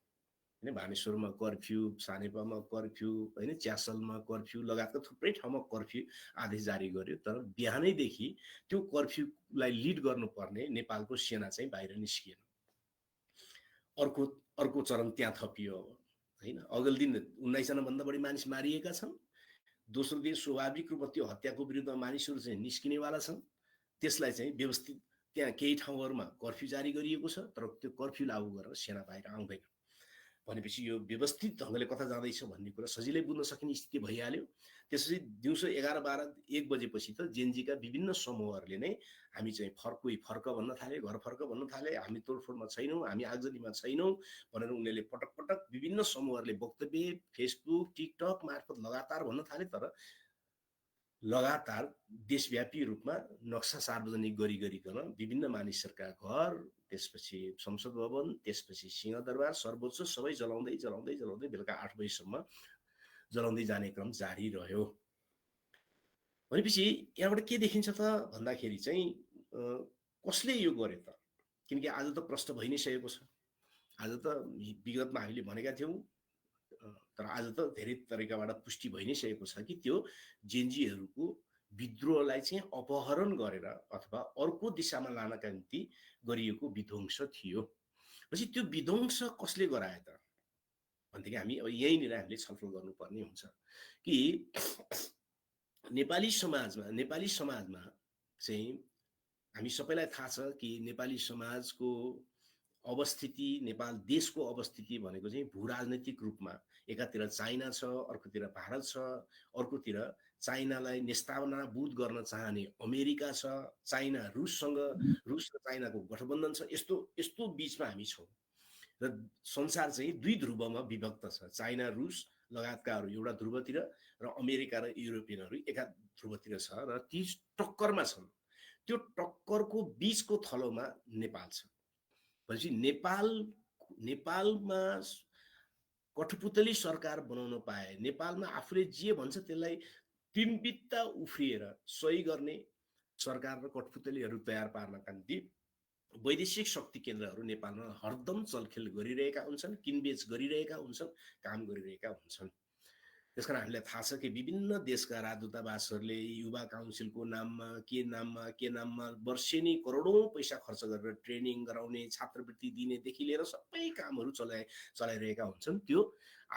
हैन। भानेश्वरमा कर्फ्यू, सानेपामा कर्फ्यू हैन, च्यासलमा कर्फ्यू लगायतका थुप्रै ठाउँमा कर्फ्यू आदेश जारी गर्यो। तर बिहानैदेखि त्यो कर्फ्यूलाई लिड गर्नुपर्ने नेपालको सेना चाहिँ बाहिर निस्किएन। अर्को चरण त्यहाँ थपियो हैन। अघिल्लो दिन 19 जना भन्दा बढी मानिस मारिएका छन्। दोस्रो दिन स्वाभाविक रूपमा त्यो हत्याको विरुद्धमा मानिसहरू चाहिँ निस्किनेवाला छन्। त्यसलाई चाहिँ व्यवस्थित त्यहाँ केही ठाउँहरूमा कर्फ्यू जारी गरिएको छ, तर त्यो कर्फ्यू लागू गरेर सेना बाहिर आउँदैन। भनेपछि यो व्यवस्थित ढङ्गले कता जाँदैछ भन्ने कुरा सजिलै बुझ्न सकिने स्थिति भइहाल्यो। त्यसपछि दिउँसो 11-12-1 बजेपछि त जेनजीका विभिन्न समूहहरूले नै हामी चाहिँ फर्क भन्न थाले, घर फर्क भन्न थाले, हामी तोडफोडमा छैनौँ, हामी आगजनीमा छैनौँ भनेर उनीहरूले पटक पटक विभिन्न समूहहरूले वक्तव्य फेसबुक टिकटक मार्फत लगातार भन्न थाले। तर लगातार देशव्यापी रूपमा नक्सा सार्वजनिक गरिकन विभिन्न मानिसहरूका घर, त्यसपछि संसद भवन, त्यसपछि सिंहदरबार, सर्वोच्च सबै जलाउँदै बेलुका 8 बजीसम्म जलाउँदै जाने क्रम जारी रह्यो। भनेपछि यहाँबाट के देखिन्छ त भन्दाखेरि चाहिँ कसले यो गर्यो त? किनकि आज त प्रश्न भइ नै सकेको छ। आज त विगतमा हामीले भनेका थियौँ, तर आज त धेरै तरिकाबाट पुष्टि भइ नै सकेको छ कि त्यो जेनजीहरूको विद्रोहलाई चाहिँ अपहरण गरेर अथवा अर्को दिशामा लानका निम्ति गरिएको विध्वंस थियो। पछि त्यो विध्वंस कसले गराए त भनेदेखि हामी अब यहीँनिर हामीले छलफल गर्नुपर्ने हुन्छ कि नेपाली समाजमा चाहिँ हामी सबैलाई थाहा छ कि नेपाली समाजको अवस्थिति, नेपाल देशको अवस्थिति भनेको चाहिँ भू-राजनैतिक रूपमा एकातिर चाइना छ, अर्कोतिर भारत छ, अर्कोतिर चाइनालाई नेस्तानाबुद गर्न चाहने अमेरिका छ, चाइना रुस र चाइनाको गठबन्धन छ। यस्तो बीचमा हामी छौँ र संसार चाहिँ दुई ध्रुवमा विभक्त छ। चाइना रुस लगायतकाहरू एउटा ध्रुवतिर र अमेरिका र युरोपियनहरू एका ध्रुवतिर छ र ती टक्करमा छन्। त्यो टक्करको बीचको थलोमा नेपाल छ। भनेपछि नेपालमा कठपुतली सरकार बनाउन पाए, नेपालमा आफूले जे भन्छ त्यसलाई तिनबित्ता उफ्रिएर सही गर्ने सरकार र कठपुतलीहरू तयार पार्नका निम्ति वैदेशिक शक्ति केन्द्रहरू नेपालमा हरदम चलखेल गरिरहेका हुन्छन्, किनबेच गरिरहेका हुन्छन्, काम गरिरहेका हुन्छन्। त्यसकारण हामीलाई थाहा छ कि विभिन्न देशका राजदूतावासहरूले युवा काउन्सिलको नाममा वर्षेनी करोडौँ पैसा खर्च गरेर ट्रेनिङ गराउने, छात्रवृत्ति दिनेदेखि लिएर सबै कामहरू चलाइरहेका हुन्छन्। त्यो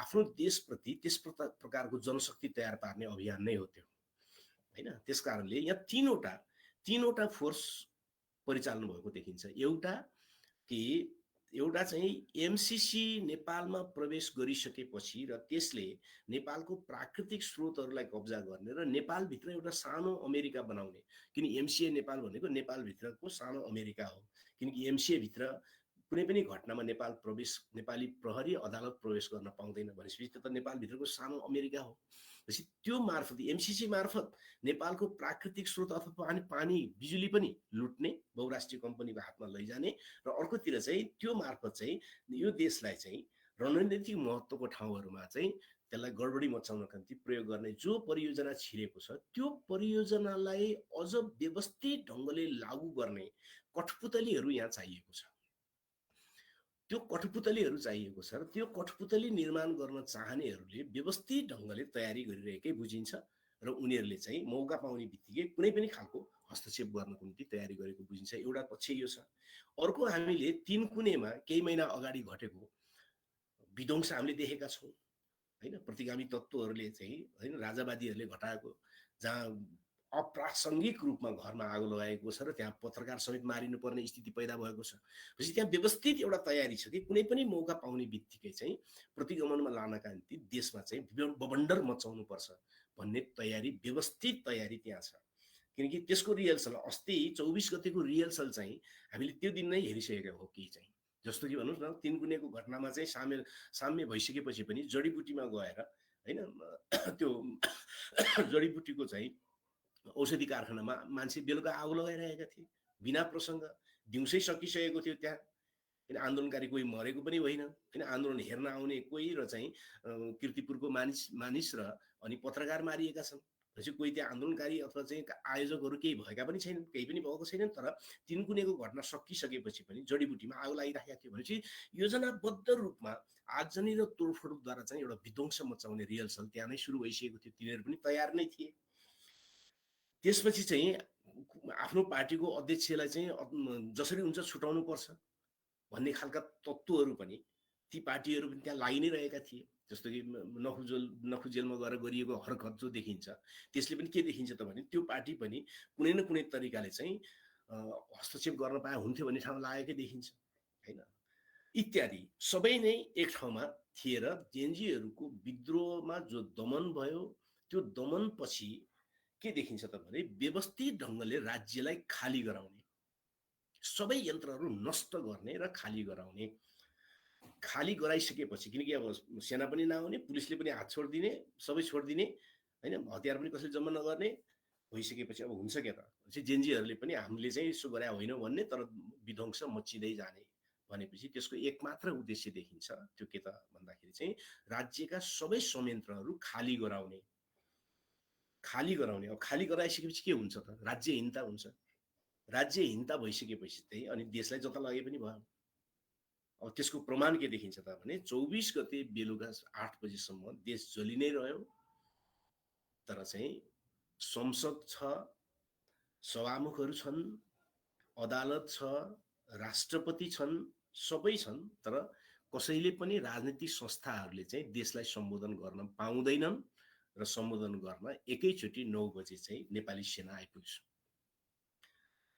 आफ्नो देशप्रति त्यस प्रकारको जनशक्ति तयार पार्ने अभियान नै हो त्यो, हैन? त्यसकारणले यहाँ तीनवटा फोर्स परिचालन भएको देखिन्छ। एउटा चाहिँ एमसीसी नेपालमा प्रवेश गरिसकेपछि र त्यसले नेपालको प्राकृतिक स्रोतहरूलाई कब्जा गर्ने र नेपालभित्र एउटा सानो अमेरिका बनाउने। किन एमसीए नेपाल भनेको नेपालभित्रको सानो अमेरिका हो। किनकि एमसीए भित्र कुनै पनि घटनामा नेपाली प्रहरी अदालत प्रवेश गर्न पाउँदैन भनेपछि त्यो त नेपालभित्रको सानो अमेरिका हो। त्यो मार्फत एमसीसी मार्फत नेपालको प्राकृतिक स्रोत अथवा पानी बिजुली पनि लुट्ने, बहुराष्ट्रिय कम्पनीको हातमा लैजाने र अर्कोतिर चाहिँ त्यो मार्फत चाहिँ यो देशलाई चाहिँ रणनीतिक महत्त्वको ठाउँहरूमा चाहिँ त्यसलाई गडबडी मचाउनका निम्ति प्रयोग गर्ने जो परियोजना छिरेको छ, त्यो परियोजनालाई अझ व्यवस्थित ढङ्गले लागू गर्ने कठपुतलीहरू यहाँ चाहिएको छ। त्यो कठपुतलीहरू चाहिएको छ र त्यो कठपुतली निर्माण गर्न चाहनेहरूले व्यवस्थित ढङ्गले तयारी गरिरहेकै बुझिन्छ र उनीहरूले चाहिँ मौका पाउने बित्तिकै कुनै पनि खालको हस्तक्षेप गर्नको निम्ति तयारी गरेको बुझिन्छ। एउटा पक्ष यो छ। अर्को हामीले 3 कुनेमा केही महिना अगाडि घटेको विध्वंस हामीले देखेका छौँ, हैन? प्रतिगामी तत्त्वहरूले चाहिँ हैन राजावादीहरूले घटाएको, जहाँ अप्रासङ्गिक रूपमा घरमा आगो लगाएको छ र त्यहाँ पत्रकार समेत मारिनु पर्ने स्थिति पैदा भएको छ। पछि त्यहाँ व्यवस्थित एउटा तयारी छ कि कुनै पनि मौका पाउने बित्तिकै चाहिँ प्रतिगमनमा लानका निम्ति देशमा चाहिँ बबन्डर मचाउनु पर्छ भन्ने व्यवस्थित तयारी त्यहाँ छ। किनकि त्यसको रिहर्सल अस्ति 24 गतेको रिहर्सल चाहिँ हामीले त्यो दिन नै हेरिसकेका हो कि चाहिँ, जस्तो कि भन्नुहोस् न 3 कुनेको घटनामा चाहिँ साम्य भइसकेपछि पनि जडीबुटीमा गएर हैन त्यो जडीबुटीको चाहिँ औषधि कारखानामा मान्छे बेलुका आगो लगाइरहेका थिए बिना प्रसङ्ग। दिउँसै सकिसकेको थियो त्यहाँ, किन आन्दोलनकारी कोही मरेको पनि होइन, किन आन्दोलन हेर्न आउने कोही र चाहिँ किर्तिपुरको मानिस र अनि पत्रकार मारिएका छन्। पछि कोही त्यहाँ आन्दोलनकारी अथवा चाहिँ आयोजकहरू केही भएका पनि छैनन्, केही पनि भएको छैनन्। तर 3 कुनेको घटना सकिसकेपछि पनि जडीबुटीमा आगो लागिरहेका थियो भनेपछि योजनाबद्ध रूपमा आगजनी र तोडफोडद्वारा चाहिँ एउटा विध्वंस मचाउने रिहर्सल त्यहाँ नै सुरु भइसकेको थियो। तिनीहरू पनि तयार नै थिए। त्यसपछि चाहिँ आफ्नो पार्टीको अध्यक्षलाई चाहिँ जसरी हुन्छ छुटाउनु पर्छ भन्ने खालका तत्त्वहरू पनि ती पार्टीहरू पनि त्यहाँ लागि नै रहेका थिए। जस्तो कि नखु जेलमा गएर गरिएको हरकत जो देखिन्छ त्यसले पनि के देखिन्छ त भने त्यो पार्टी पनि कुनै न कुनै तरिकाले चाहिँ हस्तक्षेप गर्न पाए हुन्थ्यो भन्ने ठाउँ लागेकै देखिन्छ, हैन? इत्यादि सबै नै एक ठाउँमा थिए र जेएनजीहरूको विद्रोहमा जो दमन भयो त्यो दमनपछि के देखिन्छ त भने व्यवस्थित ढङ्गले राज्यलाई खाली गराउने, सबै यन्त्रहरू नष्ट गर्ने र खाली गराउने। खाली गराइसकेपछि किनकि अब सेना पनि नआउने, पुलिसले पनि हात छोडिदिने, सबै छोडिदिने होइन, हतियार पनि कसैले जम्मा नगर्ने भइसकेपछि अब हुन्छ क्या त, जेएनजीहरूले पनि हामीले चाहिँ यसो गरे होइन भन्ने, तर विध्वंस मचिँदै जाने भनेपछि त्यसको एक मात्र उद्देश्य देखिन्छ, त्यो के त भन्दाखेरि चाहिँ राज्यका सबै संयन्त्रहरू खाली गराउने। खाली गराउने, अब खाली गराइसकेपछि के हुन्छ त, राज्यहीनता हुन्छ। राज्यहीनता भइसकेपछि चाहिँ अनि देशलाई जता लगे पनि भयो। अब त्यसको प्रमाण के देखिन्छ त भने 24 गते बेलुका 8 बजीसम्म देश जलि नै रह्यो, तर चाहिँ संसद छ, सभामुखहरू छन्, अदालत छ, राष्ट्रपति छन्, सबै छन्, तर कसैले पनि राजनीतिक संस्थाहरूले चाहिँ देशलाई सम्बोधन गर्न पाउँदैनन् र सम्बोधन गर्न एकैचोटि 9 बजे चाहिँ नेपाली सेना आइपुग्छ।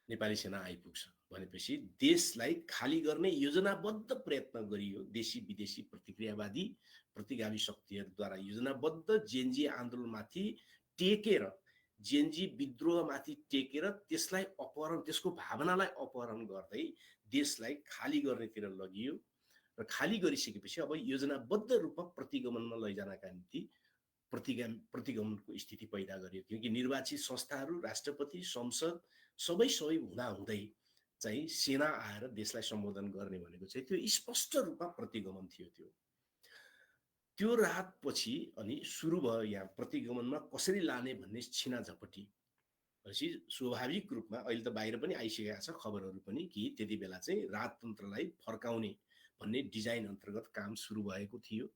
नेपाली सेना आइपुग्छ भनेपछि देशलाई खाली गर्ने योजनाबद्ध प्रयत्न गरियो। देशी विदेशी प्रतिक्रियावादी प्रतिगामी शक्तिहरूद्वारा योजनाबद्ध जेएनजी आन्दोलनमाथि टेकेर, जेएनजी विद्रोहमाथि टेकेर त्यसलाई अपहरण, त्यसको भावनालाई अपहरण गर्दै देशलाई खाली गर्नेतिर लगियो र खाली गरिसकेपछि अब योजनाबद्ध रूपमा प्रतिगमनमा लैजानका निम्ति प्रतिगमनको स्थिति पैदा गरियो। किनकि निर्वाचित संस्थाहरू, राष्ट्रपति, संसद सबै हुँदाहुँदै चाहिँ सेना आएर देशलाई सम्बोधन गर्ने भनेको चाहिँ त्यो स्पष्ट रूपमा प्रतिगमन थियो। त्यो रातपछि अनि सुरु भयो यहाँ प्रतिगमनमा कसरी लाने भन्ने छिनाझपटी। पछि स्वाभाविक रूपमा अहिले त बाहिर पनि आइसकेका छ खबरहरू पनि कि त्यति बेला चाहिँ राजतन्त्रलाई फर्काउने भन्ने डिजाइन अन्तर्गत काम सुरु भएको थियो।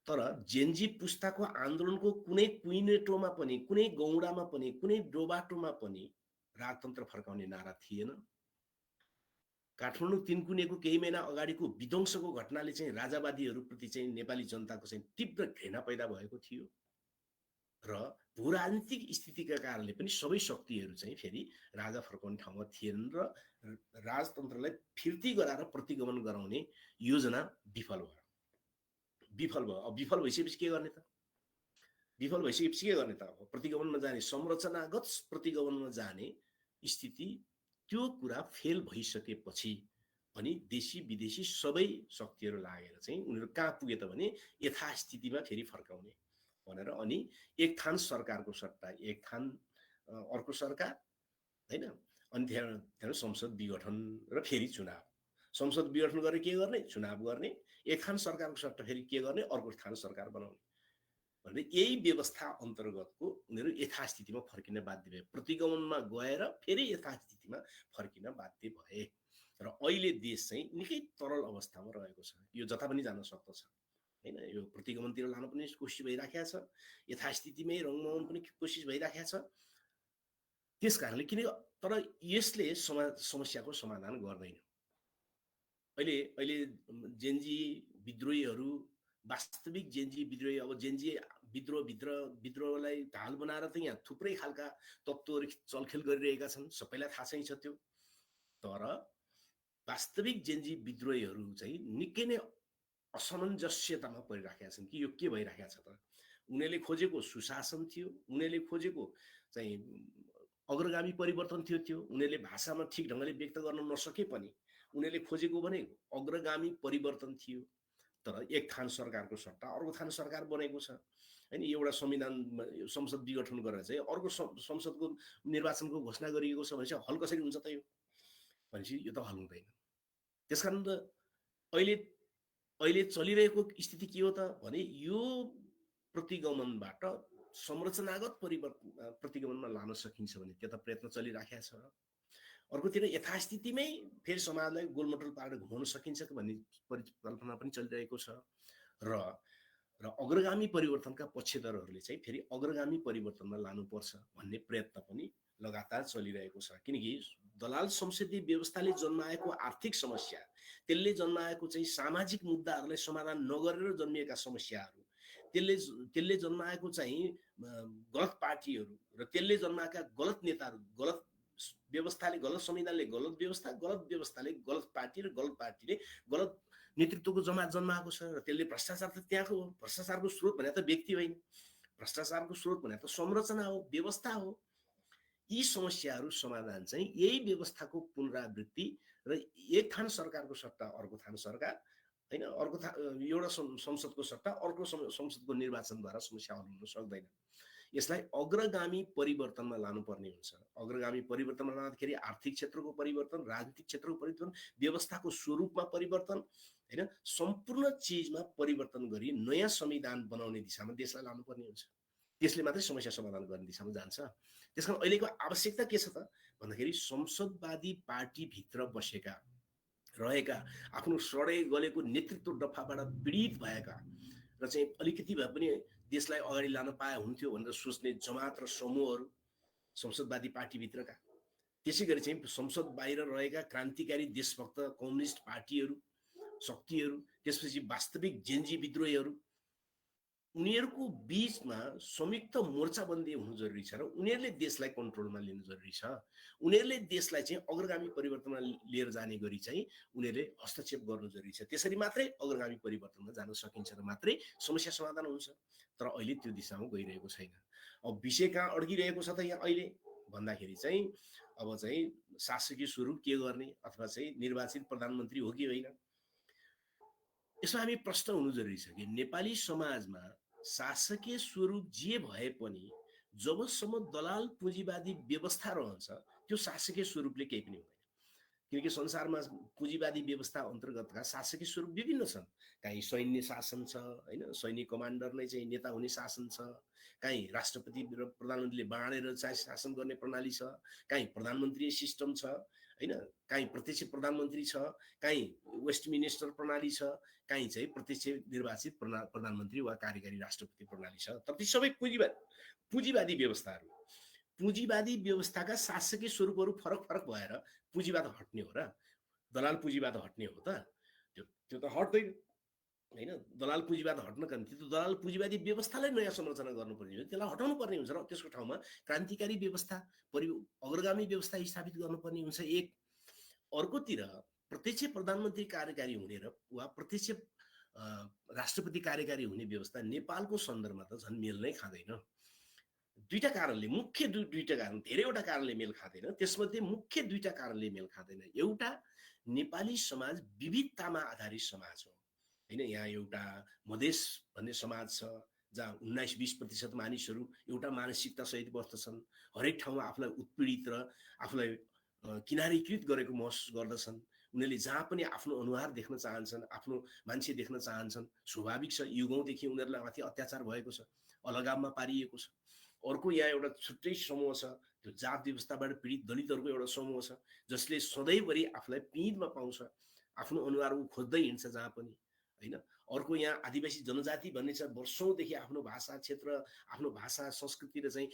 तर जेएनजी पुस्ताको आन्दोलनको कुनै कुइनेटोमा पनि, कुनै गौडामा पनि, कुनै डोबाटोमा पनि राजतन्त्र फर्काउने नारा थिएन। काठमाडौँ तिनकुनेको केही महिना अगाडिको विध्वंसको घटनाले चाहिँ राजावादीहरूप्रति चाहिँ नेपाली जनताको चाहिँ तीव्र घृणा पैदा भएको थियो र भूराजनीतिक स्थितिका कारणले पनि सबै शक्तिहरू चाहिँ फेरि राजा फर्काउने ठाउँमा थिएनन् र राजतन्त्रलाई फिर्ती गराएर प्रतिगमन गराउने योजना विफल भयो। अब विफल भइसकेपछि के गर्ने त? विफल भइसकेपछि के गर्ने त? अब प्रतिगमनमा जाने, संरचनागत प्रतिगमनमा जाने स्थिति, त्यो कुरा फेल भइसकेपछि अनि देशी विदेशी सबै शक्तिहरू लागेर चाहिँ उनीहरू कहाँ पुगे त भने यथास्थितिमा फेरि फर्काउने भनेर अनि एक थान सरकारको सट्टा एक थान अर्को सरकार हैन, अनि त्यहाँ संसद विघटन र फेरि चुनाव। संसद विघटन गरेर के गर्ने? चुनाव गर्ने। एक थान सरकारको सट्टा फेरि के गर्ने? अर्को थान सरकार बनाउने भन्ने यही व्यवस्था अन्तर्गतको उनीहरू यथास्थितिमा फर्किन बाध्य भए। प्रतिगमनमा गएर फेरि यथास्थितिमा फर्किन बाध्य भए र अहिले देश चाहिँ निकै तरल अवस्थामा रहेको छ। यो जता पनि जान सक्दछ हैन, यो प्रतिगमनतिर लान पनि कोसिस भइराखेको छ, यथास्थितिमै रङमाउन पनि कोसिस भइराखेको छ। त्यसकारणले किन, तर यसले समस्याको समाधान गर्दैन। अहिले जेएनजी विद्रोहीहरू, वास्तविक जेएनजी विद्रोही, अब जेएनजी विद्रोहलाई ढाल बनाएर त यहाँ थुप्रै खालका तत्त्वहरू चलखेल गरिरहेका छन्, सबैलाई थाहा चाहिँ छ त्यो। तर वास्तविक जेएनजी विद्रोहीहरू चाहिँ निकै नै असमञ्जस्यतामा परिराखेका छन् कि यो के भइराखेको छ त? उनीहरूले खोजेको सुशासन थियो, उनीहरूले खोजेको चाहिँ अग्रगामी परिवर्तन थियो। उनीहरूले भाषामा ठिक ढङ्गले व्यक्त गर्न नसके पनि उनीहरूले खोजेको भने अग्रगामी परिवर्तन थियो। तर एक थान सरकारको सट्टा अर्को थान सरकार बनेको छ हैन। एउटा संविधान, संसद विघटन गरेर चाहिँ अर्को संसदको निर्वाचनको घोषणा गरिएको छ भने चाहिँ हल कसरी हुन्छ त? यो भनेपछि यो त हल हुँदैन। त्यसकारण त अहिले चलिरहेको स्थिति के हो त भने यो प्रतिगमनबाट संरचनागत प्रतिगमनमा लान सकिन्छ भने त्यो त प्रयत्न चलिराखेको छ। अर्कोतिर यथास्थितिमै फेरि समाजलाई गोलमटोल पारेर घुमाउन सकिन्छ भन्ने परिकल्पना पनि चलिरहेको छ र अग्रगामी परिवर्तनका पक्षधरहरूले चाहिँ फेरि अग्रगामी परिवर्तनमा लानुपर्छ भन्ने प्रयत्न पनि लगातार चलिरहेको छ। किनकि दलाल संसदीय व्यवस्थाले जन्माएको आर्थिक समस्या, त्यसले जन्माएको चाहिँ सामाजिक मुद्दाहरूलाई समाधान नगरेर जन्मिएका समस्याहरू, त्यसले जन्माएको चाहिँ गलत पार्टीहरू र त्यसले जन्माएका गलत नेताहरू, गलत व्यवस्थाले, गलत संविधानले गलत व्यवस्था, गलत व्यवस्थाले गलत पार्टी र गलत पार्टीले गलत नेतृत्वको जमात जन्माएको छ र त्यसले भ्रष्टाचार त त्यहाँको हो। भ्रष्टाचारको स्रोत भने त व्यक्ति होइन, भ्रष्टाचारको स्रोत भने त संरचना हो, व्यवस्था हो। यी समस्याहरू समाधान चाहिँ यही व्यवस्थाको पुनरावृत्ति र एक थान सरकारको सट्टा अर्को थान सरकार होइन, अर्को एउटा संसदको सट्टा अर्को संसदको निर्वाचनद्वारा समस्या हल हुन सक्दैन। यसलाई अग्रगामी परिवर्तनमा लानुपर्ने हुन्छ। अग्रगामी परिवर्तनमा लाँदाखेरि आर्थिक क्षेत्रको परिवर्तन, राजनीतिक क्षेत्रको परिवर्तन, व्यवस्थाको स्वरूपमा परिवर्तन होइन, सम्पूर्ण चिजमा परिवर्तन गरी नयाँ संविधान बनाउने दिशामा देशलाई लानुपर्ने हुन्छ। त्यसले मात्रै समस्या समाधान गर्ने दिशामा जान्छ। त्यसकारण अहिलेको आवश्यकता के छ त भन्दाखेरि संसदवादी पार्टीभित्र बसेका रहेका आफ्नो सडे गलेको नेतृत्व डफाबाट पीडित भएका र चाहिँ अलिकति भए पनि देशलाई अगाडि लान पाए हुन्थ्यो भनेर सोच्ने जमात र समूहहरू संसदवादी पार्टीभित्रका, त्यसै गरी चाहिँ संसद बाहिर रहेका क्रान्तिकारी देशभक्त कम्युनिस्ट पार्टीहरू, शक्तिहरू, त्यसपछि वास्तविक जेन्जी विद्रोहीहरू, उनीहरूको बीचमा संयुक्त मोर्चाबन्दी हुनु जरुरी छ र उनीहरूले देशलाई कन्ट्रोलमा लिनु जरुरी छ। उनीहरूले देशलाई चाहिँ अग्रगामी परिवर्तनमा लिएर जाने गरी चाहिँ उनीहरूले हस्तक्षेप गर्नु जरुरी छ। त्यसरी मात्रै अग्रगामी परिवर्तनमा जान सकिन्छ र मात्रै समस्या समाधान हुन्छ। तर अहिले त्यो दिशामा गइरहेको छैन। अब विषय कहाँ अड्किरहेको छ त यहाँ अहिले भन्दाखेरि चाहिँ अब चाहिँ शासकीय स्वरूप के गर्ने अथवा चाहिँ निर्वाचित प्रधानमन्त्री हो कि होइन, यसमा हामी प्रश्न हुनु जरुरी छ कि नेपाली समाजमा शासकीय स्वरूप जे भए पनि जबसम्म दलाल पुँजीवादी व्यवस्था रहन्छ त्यो शासकीय स्वरूपले केही पनि हुँदैन। किनकि संसारमा पुँजीवादी व्यवस्था अन्तर्गतका शासकीय स्वरूप विभिन्न छन्। कहीँ सैन्य शासन छ होइन, सैनिक कमान्डर नै चाहिँ नेता हुने शासन छ, कहीँ राष्ट्रपति र प्रधानमन्त्रीले बाँडेर चाहिँ शासन गर्ने प्रणाली छ, कहीँ प्रधानमन्त्री सिस्टम छ होइन, कहीँ प्रत्यक्ष प्रधानमन्त्री छ, कहीँ वेस्ट मिनिस्टर प्रणाली छ, कहीँ चाहिँ प्रत्यक्ष निर्वाचित प्रधानमन्त्री वा कार्यकारी राष्ट्रपति प्रणाली छ। तर ती सबै पुँजीवादी व्यवस्थाहरू, पुँजीवादी व्यवस्थाका शासकीय स्वरूपहरू फरक फरक भएर पुँजीवाद हट्ने हो र दलाल पुँजीवाद हट्ने हो त? त्यो त हट्दैन होइन। दलाल पुँजीवाद हट्नका निम्ति त दलाल पुँजीवादी व्यवस्थालाई नयाँ संरचना गर्नुपर्ने हुन्छ, त्यसलाई हटाउनु पर्ने हुन्छ र त्यसको ठाउँमा क्रान्तिकारी व्यवस्था, अग्रगामी व्यवस्था स्थापित गर्नुपर्ने हुन्छ एक। अर्कोतिर प्रत्यक्ष प्रधानमन्त्री कार्यकारी हुने र वा प्रत्यक्ष राष्ट्रपति कार्यकारी हुने व्यवस्था नेपालको सन्दर्भमा त झन् मेल नै खाँदैन। दुईटा कारणले, मुख्य दुईटा कारण, धेरैवटा कारणले मेल खाँदैन। त्यसमध्ये मुख्य दुईटा कारणले मेल खाँदैन। एउटा, नेपाली समाज विविधतामा आधारित समाज हो होइन। यहाँ एउटा मधेस भन्ने समाज छ जहाँ 19-20% मानिसहरू एउटा मानसिकता सहित बस्दछन्। हरेक ठाउँमा आफूलाई उत्पीडित र आफूलाई किनारीकृत गरेको महसुस गर्दछन्। उनीहरूले जहाँ पनि आफ्नो अनुहार देख्न चाहन्छन्, आफ्नो मान्छे देख्न चाहन्छन्। स्वाभाविक छ, युगौँदेखि उनीहरूलाई माथि अत्याचार भएको छ, अलगावमा पारिएको छ। अर्को यहाँ एउटा छुट्टै समूह छ, त्यो जात व्यवस्थाबाट पीडित दलितहरूको एउटा समूह छ जसले सधैँभरि आफूलाई पिँधमा पाउँछ, आफ्नो अनुहार खोज्दै हिँड्छ जहाँ पनि होइन। अर्को यहाँ आदिवासी जनजाति भन्ने छ, वर्षौँदेखि आफ्नो भाषा क्षेत्र, आफ्नो भाषा संस्कृति र चाहिँ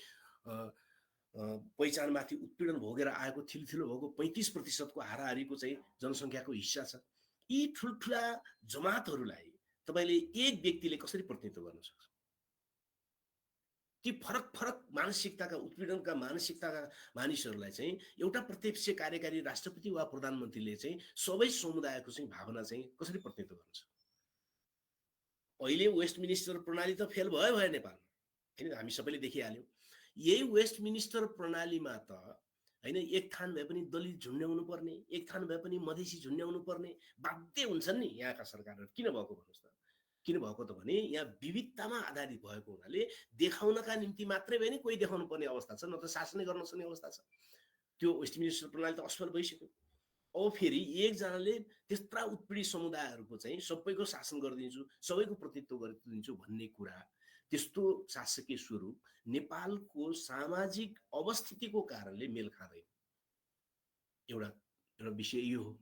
पहिचानमाथि उत्पीडन भोगेर आएको थिलो भएको 35% हाराहारीको चाहिँ जनसङ्ख्याको हिस्सा छ। यी ठुल्ठुला जमातहरूलाई तपाईँले एक व्यक्तिले कसरी प्रतिनिधित्व गर्न सक्छ? ती फरक फरक मानसिकताका, उत्पीडनका मानसिकताका मानिसहरूलाई चाहिँ एउटा प्रत्यक्ष कार्यकारी राष्ट्रपति वा प्रधानमन्त्रीले चाहिँ सबै समुदायको चाहिँ भावना चाहिँ कसरी प्रतिनिधित्व गर्छ? अहिले वेस्ट मिनिस्टर प्रणाली त फेल भयो नेपालमा होइन, हामी सबैले देखिहाल्यौँ। यही वेस्ट मिनिस्टर प्रणालीमा त होइन एक थान भए पनि दलित झुन्ड्याउनु पर्ने, एक थान भए पनि मधेसी झुन्ड्याउनु पर्ने बाध्य हुन्छन् नि यहाँका सरकारहरू। किन भएको भन्नुहोस् त? किन भएको त भने यहाँ विविधतामा आधारित भएको हुनाले देखाउनका निम्ति मात्रै भए नि कोही देखाउनु पर्ने अवस्था छ, न त शासनै गर्न सक्ने अवस्था छ। त्यो वेस्ट मिनिस्टर प्रणाली त असफल भइसक्यो। अब फेरि एकजनाले त्यस्ता उत्पीडित समुदायहरूको चाहिँ सबैको शासन गरिदिन्छु, सबैको प्रतिनिधित्व गरिदिन्छु भन्ने कुरा, त्यस्तो शासकीय स्वरूप नेपालको सामाजिक अवस्थितिको कारणले मेल खाँदैन। एउटा विषय यो हो।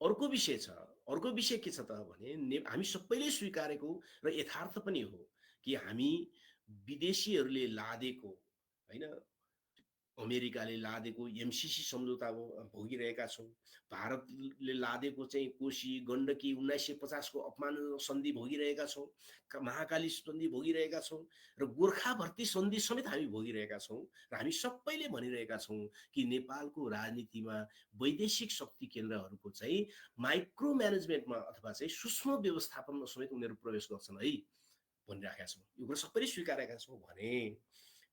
अर्को विषय छ, अर्को विषय के छ त भने हामी सबैले स्वीकारेको र यथार्थ पनि हो कि हामी विदेशीहरूले लादेको होइन अमेरिकाले लादेको एमसीसी सम्झौता भोगिरहेका छौँ। भारतले लादेको चाहिँ कोशी गण्डकी 1950 को अपमान सन्धि भोगिरहेका छौँ। महाकाली सन्धि भोगिरहेका छौँ र गोर्खा भर्ती सन्धि समेत हामी भोगिरहेका छौँ र हामी सबैले भनिरहेका छौँ कि नेपालको राजनीतिमा वैदेशिक शक्ति केन्द्रहरूको चाहिँ माइक्रो म्यानेजमेन्टमा अथवा चाहिँ सूक्ष्म व्यवस्थापनमा समेत उनीहरू प्रवेश गर्छन् है भनिरहेका छौँ। यो कुरा सबैले स्वीकारेका छौँ भने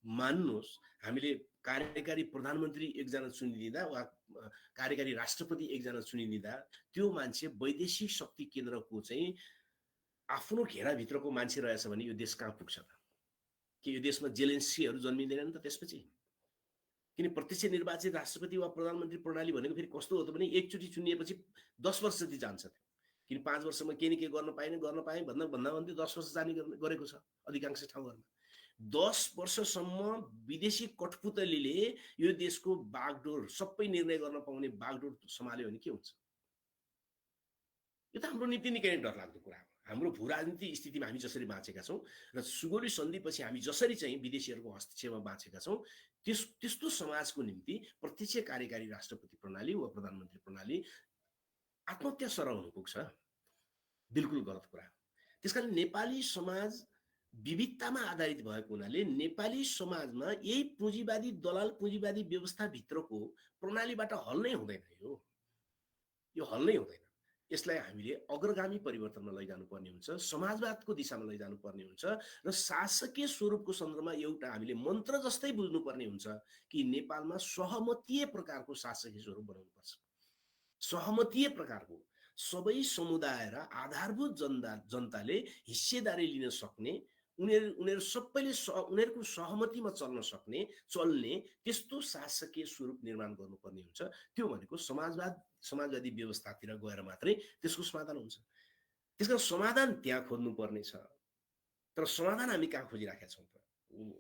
मान्नुहोस् हामीले कार्यकारी प्रधानमन्त्री एकजना चुनिदिँदा वा कार्यकारी राष्ट्रपति एकजना चुनिदिँदा त्यो मान्छे वैदेशिक शक्ति केन्द्रको चाहिँ आफ्नो घेराभित्रको मान्छे रहेछ भने यो देश कहाँ पुग्छ त? कि यो देशमा जेलेन्स्कीहरू जन्मिँदैनन् त त्यसपछि? किन प्रत्यक्ष निर्वाचित राष्ट्रपति वा प्रधानमन्त्री प्रणाली भनेको फेरि कस्तो हो त भने एकचोटि चुनिएपछि 10 वर्ष जति जान्छ। किन 5 वर्षमा के न के गर्न पाएँ भन्दा 10 वर्ष जाने गरेको छ अधिकांश ठाउँहरूमा। 10 वर्षसम्म विदेशी कठपुतलीले यो देशको बागडोर सबै निर्णय गर्न पाउने बागडोर सम्हाल्यो भने के हुन्छ? यो त हाम्रो निम्ति निकै नै डरलाग्दो कुरा हो। हाम्रो भू राजनीति स्थितिमा हामी जसरी बाँचेका छौँ र सुगौली सन्धिपछि हामी जसरी चाहिँ विदेशीहरूको हस्तक्षेपमा बाँचेका छौँ त्यस्तो समाजको निम्ति प्रत्यक्ष कार्यकारी राष्ट्रपति प्रणाली वा प्रधानमन्त्री प्रणाली आत्महत्या सरह हुन पुग्छ। बिल्कुल गलत कुरा। त्यसकारण नेपाली समाज विविधतामा आधारित भएको हुनाले नेपाली समाजमा यही पुँजीवादी दलाल पुँजीवादी व्यवस्थाभित्रको प्रणालीबाट हल नै हुँदैन। यो हल नै हुँदैन। यसलाई हामीले अग्रगामी परिवर्तनमा लैजानुपर्ने हुन्छ, समाजवादको दिशामा लैजानुपर्ने हुन्छ र शासकीय स्वरूपको सन्दर्भमा एउटा हामीले मन्त्र जस्तै बुझ्नुपर्ने हुन्छ कि नेपालमा सहमतीय प्रकारको शासकीय स्वरूप बनाउनुपर्छ। सहमतीय प्रकारको सबै समुदाय र आधारभूत जनताले हिस्सेदारी लिन सक्ने, उनीहरू सबैले उनीहरूको सहमतिमा चल्ने त्यस्तो शासकीय स्वरूप निर्माण गर्नुपर्ने हुन्छ। त्यो भनेको समाजवादी व्यवस्थातिर गएर मात्रै त्यसको समाधान हुन्छ। त्यसको समाधान त्यहाँ खोज्नुपर्ने छ। तर समाधान हामी कहाँ खोजिराखेका छौँ त?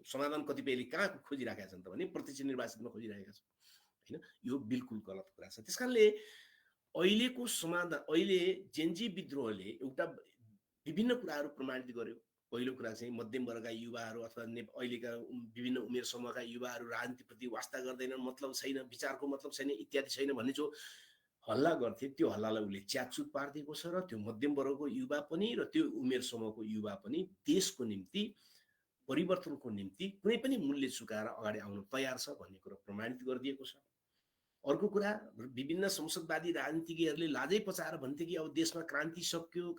समाधान कतिपयले कहाँ खोजिराखेका छन् त भने प्रत्यक्ष निर्वाचितमा खोजिराखेका छौँ हैन। यो बिल्कुल गलत कुरा छ। त्यसकारणले अहिलेको समाधान, अहिले जेनजी विद्रोहले एउटा विभिन्न कुराहरू प्रमाणित गर्यो। पहिलो कुरा चाहिँ मध्यम वर्गका युवाहरू अथवा अहिलेका विभिन्न उमेर समूहका युवाहरू राजनीतिप्रति वास्ता गर्दैनन्, मतलब छैन, विचारको मतलब छैन इत्यादि छैन भन्ने जो हल्ला गर्थे त्यो हल्लालाई उसले च्यातचुत पारिदिएको छ र त्यो मध्यम वर्गको युवा पनि र त्यो उमेर समूहको युवा पनि देशको निम्ति परिवर्तनको निम्ति कुनै पनि मूल्य चुकाएर अगाडि आउन तयार छ भन्ने कुरा प्रमाणित गरिदिएको छ। अर्को कुरा, विभिन्न संसदवादी राजनीतिज्ञहरूले लाजै पचाएर भन्थे कि अब देशमा क्रान्ति सक्यो,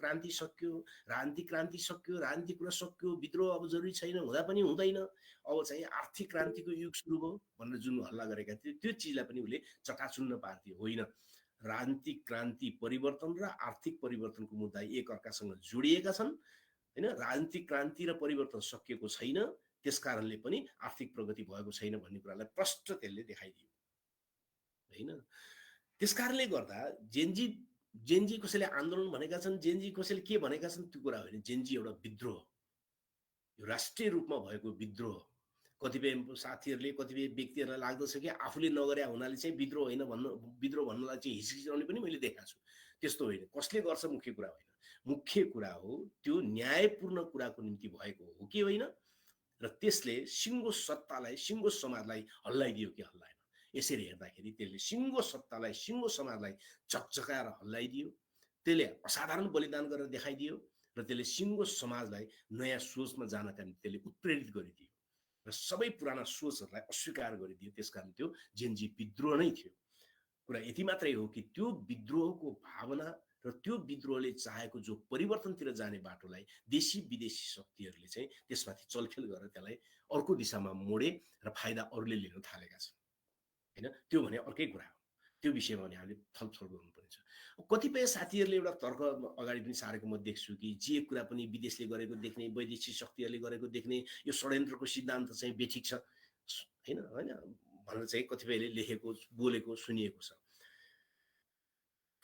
राजनीतिक क्रान्ति सक्यो, राजनीतिक कुरा सक्यो, विद्रोह अब जरुरी छैन, हुँदा पनि हुँदैन, अब चाहिँ आर्थिक क्रान्तिको युग सुरु भयो भनेर जुन हल्ला गरेका थिए त्यो चिजलाई पनि उसले चटाचुन्न पार्दियो। होइन, राजनीतिक क्रान्ति परिवर्तन र आर्थिक परिवर्तनको मुद्दा एक अर्कासँग जोडिएका छन् हैन। राजनीतिक क्रान्ति र परिवर्तन सकिएको छैन, त्यसकारणले पनि आर्थिक प्रगति भएको छैन भन्ने कुरालाई प्रष्ट त्यसले देखाइदियो हैन। त्यसकारणले गर्दा जेनजी कसैले आन्दोलन भनेका छन्, जेनजी कसैले के भनेका छन् त्यो कुरा होइन। जेनजी एउटा विद्रोह, यो राष्ट्रिय रूपमा भएको विद्रोह। कतिपय साथीहरूले कतिपय व्यक्तिहरूलाई लाग्दछ कि आफूले नगरे हुनाले चाहिँ विद्रोह होइन विद्रोह भन्नलाई चाहिँ हिचकिचाउने पनि मैले देखाएको छु। त्यस्तो होइन, कसले गर्छ मुख्य कुरा होइन। मुख्य कुरा हो त्यो न्यायपूर्ण कुराको निम्ति भएको हो कि होइन र त्यसले सिङ्गो सत्तालाई, सिङ्गो समाजलाई हल्लाइदियो कि हल्लाएन। यसरी हेर्दाखेरि त्यसले सिङ्गो सत्तालाई, सिङ्गो समाजलाई चकचकाएर हल्लाइदियो, त्यसले असाधारण बलिदान गरेर देखाइदियो र त्यसले सिङ्गो समाजलाई नयाँ सोचमा जानका निम्ति त्यसले उत्प्रेरित गरिदियो र सबै पुराना सोचहरूलाई अस्वीकार गरिदियो। त्यसकारण त्यो जेनजी विद्रोह नै थियो। कुरा यति मात्रै हो कि त्यो विद्रोहको भावना र त्यो विद्रोहले चाहेको जो परिवर्तनतिर जाने बाटोलाई देशी विदेशी शक्तिहरूले चाहिँ त्यसमाथि चलखेल गरेर त्यसलाई अर्को दिशामा मोडे र फाइदा अरूले लिन थालेका छन् हैन। त्यो भने अर्कै कुरा हो, त्यो विषयमा भने हामीले छलफल गर्नुपर्छ। कतिपय साथीहरूले एउटा तर्क अगाडि पनि सारेको म देख्छु कि जे कुरा पनि विदेशले गरेको देख्ने, वैदेशिक शक्तिहरूले गरेको देख्ने, यो षड्यन्त्रको सिद्धान्त चाहिँ बेठिक छ हैन भनेर चाहिँ कतिपयले लेखेको, बोलेको, सुनिएको छ।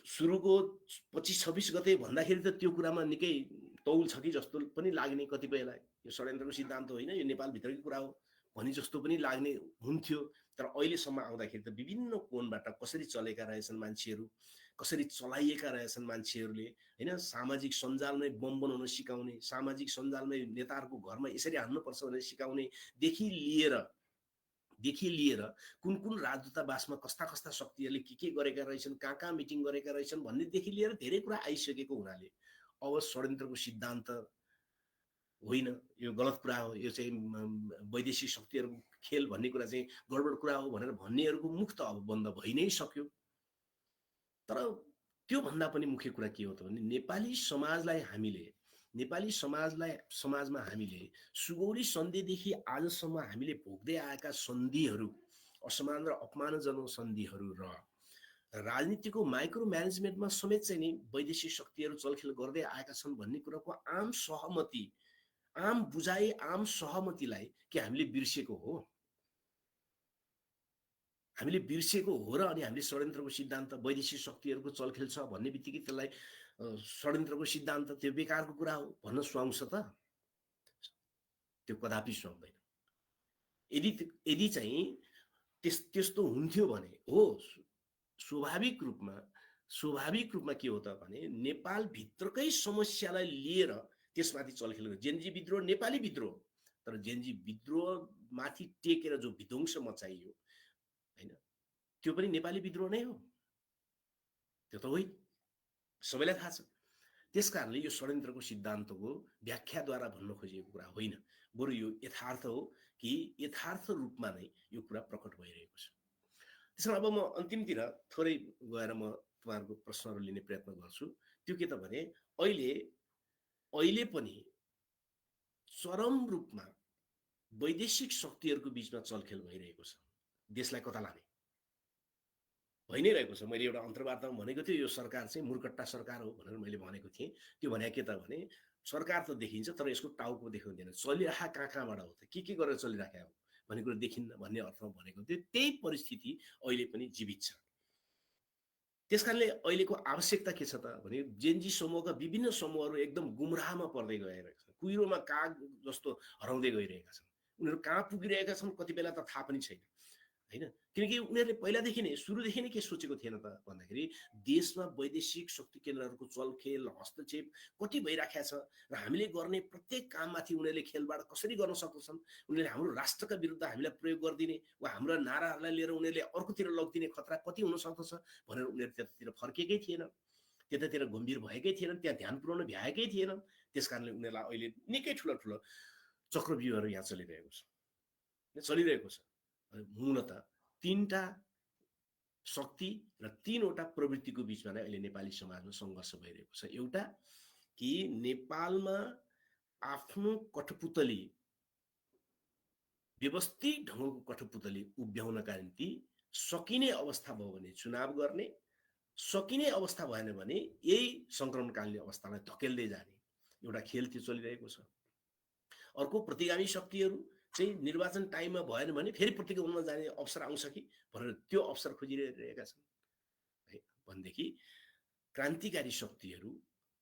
सुरुको 25-26 गते भन्दाखेरि त त्यो कुरामा निकै तौल छ कि जस्तो पनि लाग्ने कतिपयलाई। यो षड्यन्त्रको सिद्धान्त होइन, यो नेपालभित्रकै कुरा हो भनी जस्तो पनि लाग्ने हुन्थ्यो। तर अहिलेसम्म आउँदाखेरि त विभिन्न कोणबाट कसरी चलेका रहेछन् मान्छेहरू, कसरी चलाइएका रहेछन् मान्छेहरूले हैन। सामाजिक सञ्जालमै बम बनाउन सिकाउने, सामाजिक सञ्जालमै नेताहरूको घरमा यसरी हान्नुपर्छ भनेर सिकाउने देखि लिएर देखि लिएर कुन कुन राजदूतावासमा कस्ता कस्ता शक्तिहरूले के गरेका रहेछन्, कहाँ कहाँ मिटिङ गरेका रहेछन् भन्नेदेखि लिएर धेरै कुरा आइसकेको हुनाले अब षड्यन्त्रको सिद्धान्त होइन, यो गलत कुरा हो, यो चाहिँ वैदेशिक शक्तिहरूको खेल भन्ने कुरा चाहिँ गडबड कुरा हो भनेर भन्नेहरूको मुख त अब बन्द भइ नै सक्यो। तर त्योभन्दा पनि मुख्य कुरा के हो त भने नेपाली समाजमा हामीले सुगौली सन्धिदेखि आजसम्म हामीले भोग्दै आएका सन्धिहरू, असमान र अपमानजनक सन्धिहरू र राजनीतिको माइक्रो म्यानेजमेन्टमा समेत चाहिँ नि वैदेशिक शक्तिहरू चलखेल गर्दै आएका छन् भन्ने कुराको आम सहमति, आम बुझाइ, आम सहमतिलाई के हामीले बिर्सेको हो? हामीले बिर्सेको हो र अनि हामीले षड्यन्त्रको सिद्धान्त वैदेशिक शक्तिहरूको चलखेल छ भन्ने बित्तिकै त्यसलाई षड्यन्त्रको सिद्धान्त त्यो बेकारको कुरा हो भन्न सुहाउँछ त? त्यो कदापि सुहाउँदैन। यदि चाहिँ त्यस्तो हुन्थ्यो भने हो, स्वाभाविक रूपमा के हो त भने नेपाल भित्रकै समस्यालाई लिएर त्यसमाथि चलखेल गर्छ। जेनजी विद्रोह नेपाली विद्रोह, तर जेनजी विद्रोह माथि टेकेर जो विध्वंस मचाइयो हैन, त्यो पनि नेपाली विद्रोह नै हो, त्यो त होइन, सबैलाई थाहा छ। त्यसकारणले यो षड्यन्त्रको सिद्धान्तको व्याख्याद्वारा भन्न खोजिएको कुरा होइन, बरु यो यथार्थ हो कि यथार्थ रूपमा नै यो कुरा प्रकट भइरहेको छ। त्यसमा अब म अन्तिमतिर थोरै गएर म तपाईँहरूको प्रश्नहरू लिने प्रयत्न गर्छु। त्यो के त भने अहिले पनि चरम रूपमा वैदेशिक शक्तिहरूको बीचमा चलखेल भइरहेको छ। देशलाई कता लाने भइ नै रहेको छ। मैले एउटा अन्तर्वार्तामा भनेको थिएँ यो सरकार चाहिँ मूर्खट्टा सरकार हो भनेर मैले भनेको थिएँ। त्यो भने के त भने सरकार त देखिन्छ तर यसको टाउको देखाउँदैन, चलिरहेका कहाँबाट हो त, के गरेर चलिरहेको हो भन्ने कुरो देखिन्न भन्ने अर्थमा भनेको थियो। त्यही परिस्थिति अहिले पनि जीवित छ। त्यसकारणले अहिलेको आवश्यकता के छ त भने जेनजी समूहका विभिन्न समूहहरू एकदम गुमराहमा पर्दै गइरहेका छन्, कुहिरोमा काग जस्तो हराउँदै गइरहेका छन्। उनीहरू कहाँ पुगिरहेका छन् कति बेला त थाहा पनि छैन हैन, किनकि उनीहरूले पहिलादेखि नै सुरुदेखि नै के सोचेको थिएन त भन्दाखेरि देशमा वैदेशिक शक्ति केन्द्रहरूको चलखेल हस्तक्षेप कति भइराखेको छ र हामीले गर्ने प्रत्येक काममाथि उनीहरूले खेलबाट कसरी गर्न सक्छन्, उनीहरूले हाम्रो राष्ट्रका विरुद्ध हामीलाई प्रयोग गरिदिने वा हाम्रो नाराहरूलाई लिएर उनीहरूले अर्कोतिर लगिदिने खतरा कति हुन सक्दछ भनेर उनीहरू त्यतातिर फर्केकै थिएन, त्यतातिर गम्भीर भएकै थिएनन्, त्यहाँ ध्यान पुर्याउन भ्याएकै थिएनन्। त्यसकारणले उनीहरूलाई अहिले निकै ठुलो चक्रव्यूहहरू यहाँ चलिरहेको छ। मूलत तीनटा शक्ति र तीनवटा प्रवृत्तिको बीचमा नै अहिले नेपाली समाजमा सङ्घर्ष भइरहेको छ। एउटा कि नेपालमा आफ्नो कठपुतली, व्यवस्थित ढङ्गको कठपुतली उभ्याउनका निम्ति सकिने अवस्था भयो भने चुनाव गर्ने, सकिने अवस्था भएन भने यही सङ्क्रमणकालीन अवस्थालाई धकेल्दै जाने एउटा खेल त्यो चलिरहेको छ। अर्को प्रतिगामी शक्तिहरू चाहिँ निर्वाचन टाइममा भएन भने फेरि प्रतिगमनमा जाने अवसर आउँछ कि भनेर त्यो अवसर खोजिरहेका छन् है। भनेदेखि क्रान्तिकारी शक्तिहरू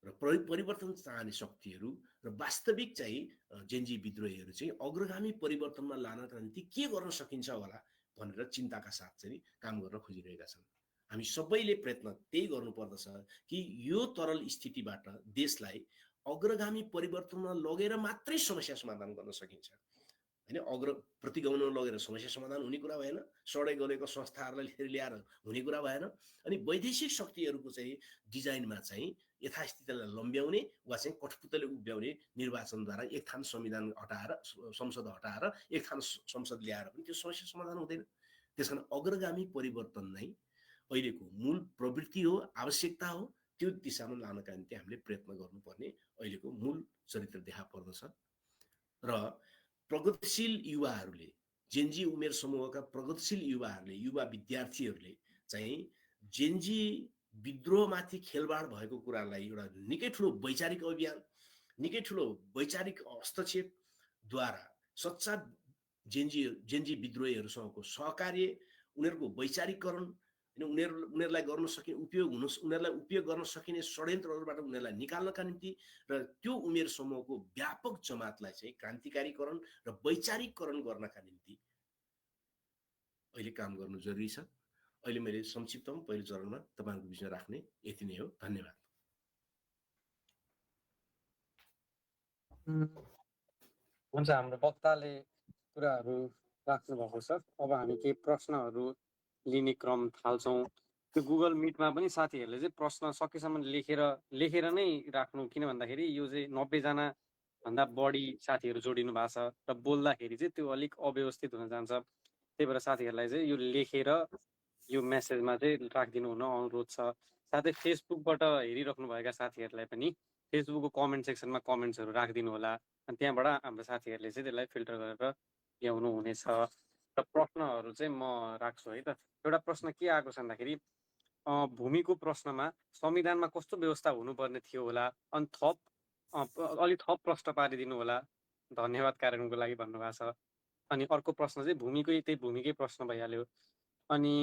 र परिवर्तन चाहने शक्तिहरू र वास्तविक चाहिँ जेनजी विद्रोहीहरू चाहिँ अग्रगामी परिवर्तनमा लानका निम्ति के गर्न सकिन्छ होला भनेर चिन्ताका साथ चाहिँ काम गर्न खोजिरहेका छन्। हामी सबैले प्रयत्न त्यही गर्नुपर्दछ कि यो तरल स्थितिबाट देशलाई अग्रगामी परिवर्तनमा लगेर मात्रै समस्या समाधान गर्न सकिन्छ हैन। प्रतिगमनमा लगेर समस्या समाधान हुने कुरा भएन, सडै गलेको संस्थाहरूलाई ल्याएर हुने कुरा भएन। अनि वैदेशिक शक्तिहरूको चाहिँ डिजाइनमा चाहिँ यथास्थितिलाई लम्ब्याउने वा चाहिँ कठपुतली उभ्याउने निर्वाचनद्वारा एक थान संसद हटाएर एक थान संसद ल्याएर पनि त्यो समस्या समाधान हुँदैन। त्यसकारण अग्रगामी परिवर्तन नै अहिलेको मूल प्रवृत्ति हो, आवश्यकता हो। त्यो दिशामा लानका निम्ति हामीले प्रयत्न गर्नुपर्ने अहिलेको मूल चरित्र देखा पर्दछ। र प्रगतिशील युवाहरूले, जेनजी उमेर समूहका प्रगतिशील युवाहरूले, युवा विद्यार्थीहरूले चाहिँ जेनजी विद्रोहमाथि खेलबाड भएको कुरालाई एउटा निकै ठुलो वैचारिक अभियान, निकै ठुलो वैचारिक हस्तक्षेपद्वारा सच्चा जेनजी विद्रोहीहरूसँगको सहकार्य, उनीहरूको वैचारिकरण, उनीहरूलाई गर्न सकिने उनीहरूलाई उपयोग गर्न सकिने षड्यन्त्रहरूबाट उनीहरूलाई निकाल्नका निम्ति र त्यो उमेर समूहको व्यापक जमातलाई चाहिँ क्रान्तिकारीकरण र वैचारिकरण गर्नका निम्ति अहिले काम गर्नु जरुरी छ। अहिले मैले संक्षिप्तमा पहिलो चरणमा तपाईहरुको बिचमा राख्ने यति नै हो। धन्यवाद। हुन्छ, हाम्रो वक्ताले कुराहरू राख्नु भएको छ। अब हामी केही प्रश्नहरू लिने क्रम थाल्छौँ। त्यो गुगल मिटमा पनि साथीहरूले चाहिँ प्रश्न सकेसम्म लेखेर नै राख्नु, किन भन्दाखेरि यो चाहिँ 90जना भन्दा बढी साथीहरू जोडिनु भएको छ र बोल्दाखेरि चाहिँ त्यो अलिक अव्यवस्थित हुन जान्छ। त्यही भएर साथीहरूलाई चाहिँ यो लेखेर यो मेसेजमा चाहिँ राखिदिनु हुन अनुरोध छ। साथै फेसबुकबाट हेरिराख्नुभएका साथीहरूलाई पनि फेसबुकको कमेन्ट सेक्सनमा कमेन्ट्सहरू राखिदिनु होला, अनि त्यहाँबाट हाम्रो साथीहरूले चाहिँ त्यसलाई फिल्टर गरेर ल्याउनु हुनेछ। र प्रश्नहरू चाहिँ म राख्छु है त। एउटा प्रश्न के आएको छ भन्दाखेरि भूमिको प्रश्नमा संविधानमा कस्तो व्यवस्था हुनुपर्ने थियो होला, अनि अलिक थप प्रश्न पारिदिनु होला, धन्यवाद कारणको लागि भन्नुभएको छ। अनि अर्को प्रश्न चाहिँ भूमिकै प्रश्न भइहाल्यो। अनि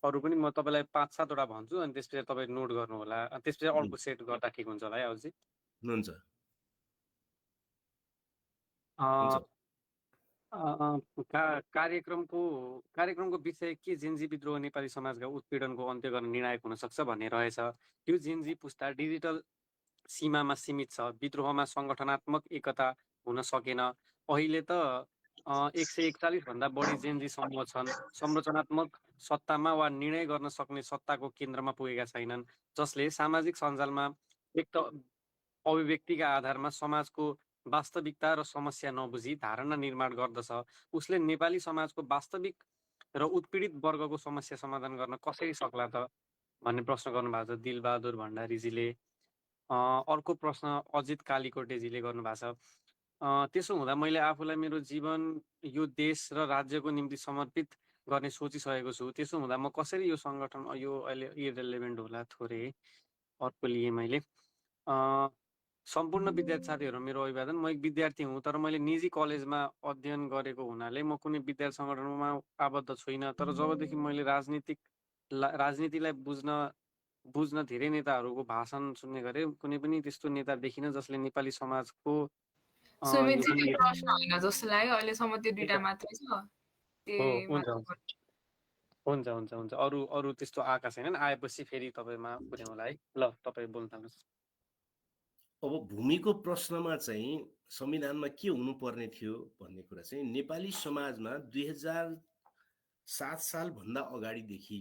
अरू पनि म तपाईँलाई 5-7वटा भन्छु, अनि त्यसपछि तपाईँ नोट गर्नु होला, त्यसपछि अर्को सेट गर्दा ठिक हुन्छ होला है अझै। हुन्छ। कार्यक्रमको विषय के जेन्जी विद्रोह नेपाली समाजका उत्पीडनको अन्त्य गर्न निर्णायक हुन सक्छ भन्ने रहेछ। यो जेन्जी पुस्ता डिजिटल सीमामा सीमित छ, विद्रोहमा सङ्गठनात्मक एकता हुन सकेन। अहिले त 141 भन्दा बढी जेन्जी समूह छन्, संरचनात्मक सत्तामा वा निर्णय गर्न सक्ने सत्ताको केन्द्रमा पुगेका छैनन्, जसले सामाजिक सञ्जालमा एक त अभिव्यक्तिका आधारमा समाजको वास्तविकता र समस्या नबुझी धारणा निर्माण गर्दछ। उसले नेपाली समाजको वास्तविक र उत्पीडित वर्गको समस्या समाधान गर्न कसरी सक्ला त भन्ने प्रश्न गर्नुभएको छ दिलबहादुर भण्डारीजीले। अर्को प्रश्न अजित कालीकोटेजीले गर्नुभएको छ। त्यसो हुँदा मैले आफूलाई मेरो जीवन यो देश र राज्यको निम्ति समर्पित गर्ने सोचिसकेको छु। त्यसो हुँदा म कसरी यो सङ्गठन, यो अहिले इरेलेभेन्ट होला थोरै, अर्को लिएँ मैले। सम्पूर्ण विद्यार्थी साथीहरू मेरो अभिवादन। म एक विद्यार्थी हुँ, तर मैले निजी कलेजमा अध्ययन गरेको हुनाले म कुनै विद्यार्थी सङ्गठनमा आबद्ध छुइनँ। तर जबदेखि मैले राजनीतिलाई बुझ्न धेरै नेताहरूको भाषण सुन्ने गरेँ, कुनै पनि त्यस्तो नेता देखिनँ जसले नेपाली समाजको सुमितजीको प्रश्न होइन जस्तो लाग्यो, अहिलेसम्म त्यो दुईटा मात्रै छ। हुन्छ हुन्छ हुन्छ अरू त्यस्तो आएका छैनन्। आएपछि फेरि तपाईँमा पुर्याउँला है। ल तपाईँ बोल्न थाल्नुहोस्। अब भूमिको प्रश्नमा चाहिँ संविधानमा के हुनुपर्ने थियो भन्ने कुरा चाहिँ नेपाली समाजमा 2007 सालभन्दा अगाडिदेखि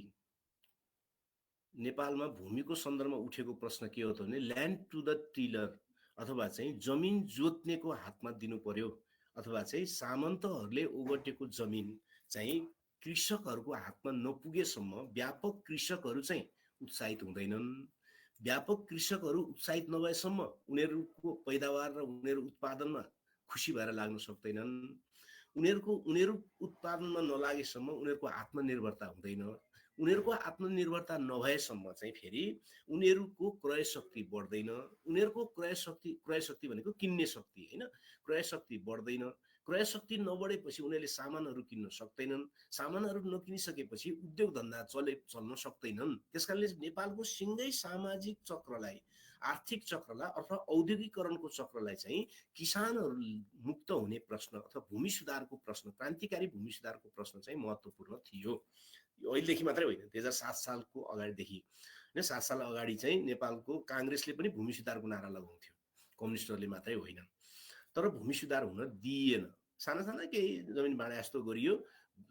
नेपालमा भूमिको सन्दर्भमा उठेको प्रश्न के हो त भने ल्यान्ड टु द टिलर, अथवा चाहिँ जमिन जोत्नेको हातमा दिनु पर्यो, अथवा चाहिँ सामन्तहरूले ओगटेको जमिन चाहिँ कृषकहरूको हातमा नपुगेसम्म व्यापक कृषकहरू चाहिँ उत्साहित हुँदैनन्। व्यापक कृषकहरू उत्साहित नभएसम्म उनीहरूको पैदावार र उनीहरू उत्पादनमा खुसी भएर लाग्न सक्दैनन्। उनीहरू उत्पादनमा नलागेसम्म उनीहरूको आत्मनिर्भरता हुँदैन। उनीहरूको आत्मनिर्भरता नभएसम्म चाहिँ फेरि उनीहरूको क्रय शक्ति बढ्दैन। उनीहरूको क्रय शक्ति भनेको किन्ने शक्ति होइन, क्रय शक्ति बढ्दैन। क्रय शक्ति नबढेपछि उनीहरूले सामानहरू किन्न सक्दैनन्। सामानहरू नकिनिसकेपछि उद्योग धन्दा चल्न सक्दैनन्। त्यसकारणले नेपालको सिँगै सामाजिक चक्रलाई, आर्थिक चक्रलाई अथवा औद्योगिकरणको चक्रलाई चाहिँ किसानहरू मुक्त हुने प्रश्न अथवा भूमि सुधारको प्रश्न, क्रान्तिकारी भूमि सुधारको प्रश्न चाहिँ महत्त्वपूर्ण थियो। अहिलेदेखि मात्रै होइन, 2007 सालको अगाडिदेखि, 7 साल अगाडि चाहिँ नेपालको काङ्ग्रेसले पनि भूमि सुधारको नारा लगाउँथ्यो, कम्युनिस्टहरूले मात्रै होइन। तर भूमि सुधार हुन दिइएन। साना साना केही जमिन भाँडा जस्तो गरियो,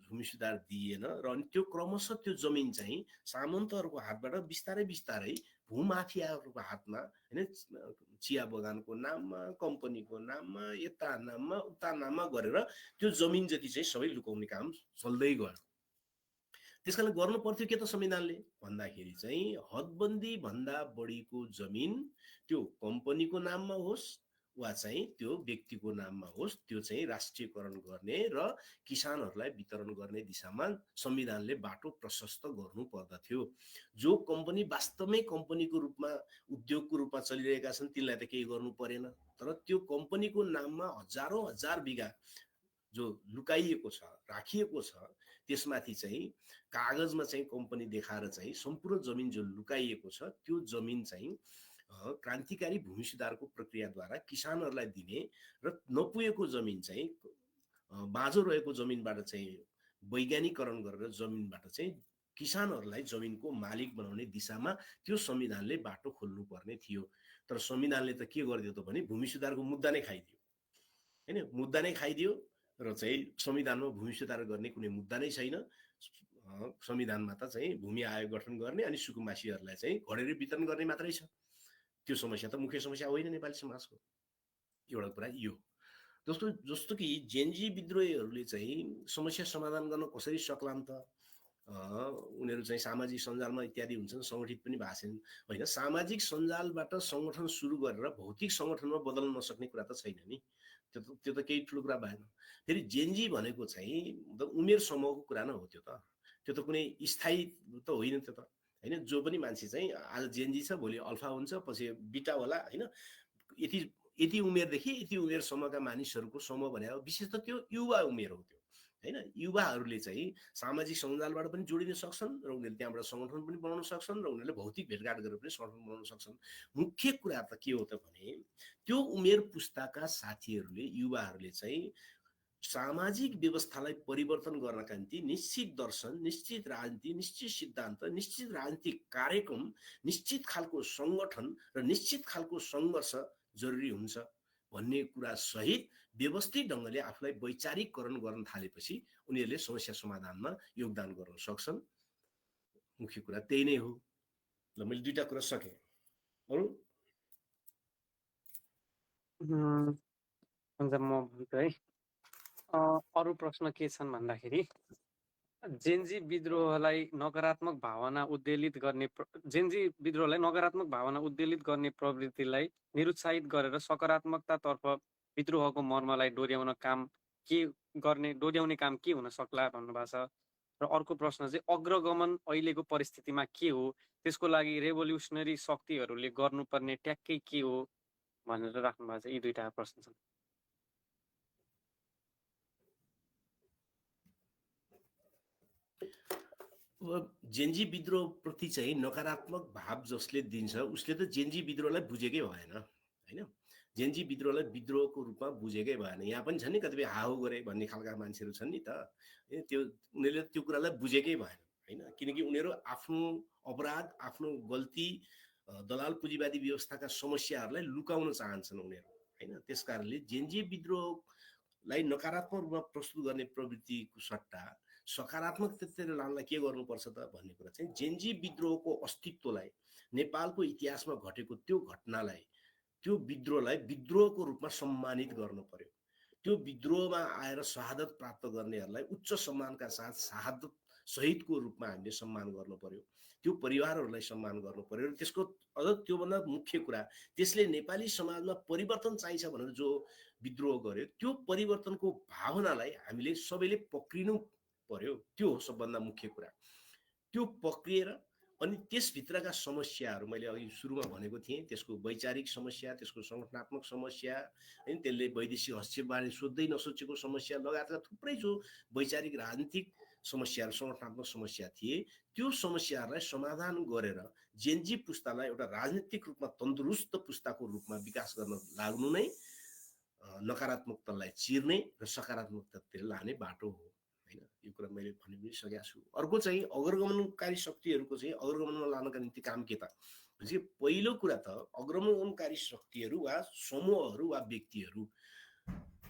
भूमि सुधार दिइएन। र अनि त्यो क्रमशः त्यो जमिन चाहिँ सामन्तहरूको हातबाट बिस्तारै बिस्तारै भूमाफियाहरूको हातमा, होइन, चिया बगानको नाममा, कम्पनीको नाममा, यता नाममा उता नाममा गरेर त्यो जमिन जति चाहिँ सबै लुकाउने काम चल्दै गयो। त्यसकारण गर्नु पर्थ्यो के त संविधानले भन्दाखेरि चाहिँ हदबन्दी भन्दा बढीको जमिन त्यो कम्पनीको नाममा होस् वा चाहिँ त्यो व्यक्तिको नाममा होस्, त्यो चाहिँ राष्ट्रियकरण गर्ने र किसानहरूलाई वितरण गर्ने दिशामा संविधानले बाटो प्रशस्त गर्नु पर्दथ्यो। जो कम्पनी वास्तवमै कम्पनीको रूपमा, उद्योगको रूपमा चलिरहेका छन् तिनलाई त केही गर्नु परेन। तर त्यो कम्पनीको नाममा हजारौँ हजार बिघा जो लुकाइएको छ, राखिएको छ, त्यसमाथि चाहिँ कागजमा चाहिँ कम्पनी देखाएर चाहिँ सम्पूर्ण जमिन जो लुकाइएको छ त्यो जमिन चाहिँ क्रान्तिकारी भूमि सुधारको प्रक्रियाद्वारा किसानहरूलाई दिने र नपुगेको जमिन चाहिँ बाँझो रहेको जमिनबाट चाहिँ वैज्ञानिकरण गरेर जमिनबाट चाहिँ किसानहरूलाई जमिनको मालिक बनाउने दिशामा त्यो संविधानले बाटो खोल्नु पर्ने थियो। तर संविधानले त के गरिदियो त भने भूमि सुधारको मुद्दा नै खाइदियो, होइन, मुद्दा नै खाइदियो। र चाहिँ संविधानमा भूमि सुधार गर्ने कुनै मुद्दा नै छैन। संविधानमा त चाहिँ भूमि आयोग गठन गर्ने अनि सुकुम्बासीहरूलाई चाहिँ घडेरी वितरण गर्ने मात्रै छ। त्यो समस्या त मुख्य समस्या होइन नेपाली समाजको। एउटा कुरा यो। जस्तो कि जेनजी विद्रोहीहरूले चाहिँ समस्या समाधान गर्न कसरी सक्लान् त? उनीहरू चाहिँ सामाजिक सञ्जालमा इत्यादि हुन्छन्, सङ्गठित पनि भएको छैन होइन। सामाजिक सञ्जालबाट सङ्गठन सुरु गरेर भौतिक सङ्गठनमा बदल्न नसक्ने कुरा त छैन नि। त्यो त केही ठुलो कुरा भएन। फेरि जेनजी भनेको चाहिँ उमेर समूहको कुरा न हो। त्यो त कुनै स्थायी त होइन। त्यो त होइन, जो पनि मान्छे चाहिँ आज जेनजी छ भोलि अल्फा हुन्छ पछि बिटा होला होइन। यति उमेरदेखि यति उमेरसम्मका मानिसहरूको समूह भने विशेष त त्यो युवा उमेर हो त्यो होइन। युवाहरूले चाहिँ सामाजिक सञ्जालबाट पनि जोडिन सक्छन् र उनीहरूले त्यहाँबाट सङ्गठन पनि बनाउन सक्छन् र उनीहरूले भौतिक भेटघाट गरेर पनि सङ्गठन बनाउन सक्छन्। मुख्य कुरा त के हो त भने त्यो उमेर पुस्ताका साथीहरूले युवाहरूले चाहिँ सामाजिक व्यवस्थालाई परिवर्तन गर्नका निम्ति निश्चित दर्शन, निश्चित राजनीति, निश्चित सिद्धान्त, निश्चित राजनीतिक कार्यक्रम, निश्चित खालको सङ्गठन र निश्चित खालको सङ्घर्ष जरुरी हुन्छ भन्ने कुरा सहित व्यवस्थित ढङ्गले आफूलाई वैचारिकरण गर्न थालेपछि उनीहरूले समस्या समाधानमा योगदान गर्न सक्छन्। मुख्य कुरा त्यही नै हो। ल मैले दुईटा कुरा सकेँ। अरू हुन्छ म भन्छु है। अरू प्रश्न के छन् भन्दाखेरि जेनजी विद्रोहलाई नकारात्मक भावना उद्वेलित गर्ने प्रवृत्तिलाई निरुत्साहित गरेर सकारात्मकतातर्फ विद्रोहको मर्मलाई डोर्याउने काम के हुन सक्ला भन्नुभएको छ। र अर्को प्रश्न चाहिँ अग्रगमन अहिलेको परिस्थितिमा के हो, त्यसको लागि रेभोल्युसनरी शक्तिहरूले गर्नुपर्ने ट्याक्कै के हो भनेर राख्नु भएको छ। यी दुईटा प्रश्न छन्। जेनजी विद्रोहप्रति चाहिँ नकारात्मक भाव जसले दिन्छ उसले त जेनजी विद्रोहलाई बुझेकै भएन होइन। जेनजी विद्रोहलाई विद्रोहको रूपमा बुझेकै भएन। यहाँ पनि छन् नि कतिपय हाउ गरे भन्ने खालका मान्छेहरू छन् नि त। त्यो उनीहरूले त्यो कुरालाई बुझेकै भएन होइन। किनकि उनीहरू आफ्नो अपराध, आफ्नो गल्ती, दलाल पुँजीवादी व्यवस्थाका समस्याहरूलाई लुकाउन चाहन्छन् उनीहरू होइन। त्यस कारणले जेनजी विद्रोहलाई नकारात्मक रूपमा प्रस्तुत गर्ने प्रवृत्तिको सट्टा सकारात्मकतातिर लानलाई के गर्नुपर्छ त भन्ने कुरा चाहिँ जेनजी विद्रोहको अस्तित्वलाई, नेपालको इतिहासमा घटेको त्यो घटनालाई, त्यो विद्रोहलाई विद्रोहको रूपमा सम्मानित गर्नु पर्यो। त्यो विद्रोहमा आएर शहादत प्राप्त गर्नेहरूलाई उच्च सम्मानका साथ शहादत शहीदको रूपमा हामीले सम्मान गर्नु पर्यो। त्यो परिवारहरूलाई सम्मान गर्नु पर्यो। र त्यसको अझ त्योभन्दा मुख्य कुरा त्यसले नेपाली समाजमा परिवर्तन चाहिन्छ भनेर जो विद्रोह गर्यो त्यो परिवर्तनको भावनालाई हामीले सबैले पक्रिनु पर्यो। त्यो हो सबभन्दा मुख्य कुरा। त्यो पक्रिएर अनि त्यसभित्रका समस्याहरू मैले अघि सुरुमा भनेको थिएँ, त्यसको वैचारिक समस्या, त्यसको सङ्गठनात्मक समस्या होइन, त्यसले वैदेशिक हस्तक्षेपबारे सोध्दै नसोचेको समस्या लगायतका थुप्रै जो वैचारिक राजनीतिक समस्याहरू, सङ्गठनात्मक समस्या थिए, त्यो समस्याहरूलाई समाधान गरेर जेनजी पुस्तालाई एउटा राजनीतिक रूपमा तन्दुरुस्त पुस्ताको रूपमा विकास गर्न लाग्नु नै नकारात्मकतालाई चिर्ने र सकारात्मकतातिर लाने बाटो हो होइन। यो कुरा मैले भनि पनि सकेको छु। अर्को चाहिँ अग्रगमनकारी शक्तिहरूको चाहिँ अग्रगमनमा लानका निम्ति काम के त? पहिलो कुरा त अग्रगमनकारी शक्तिहरू वा समूहहरू वा व्यक्तिहरू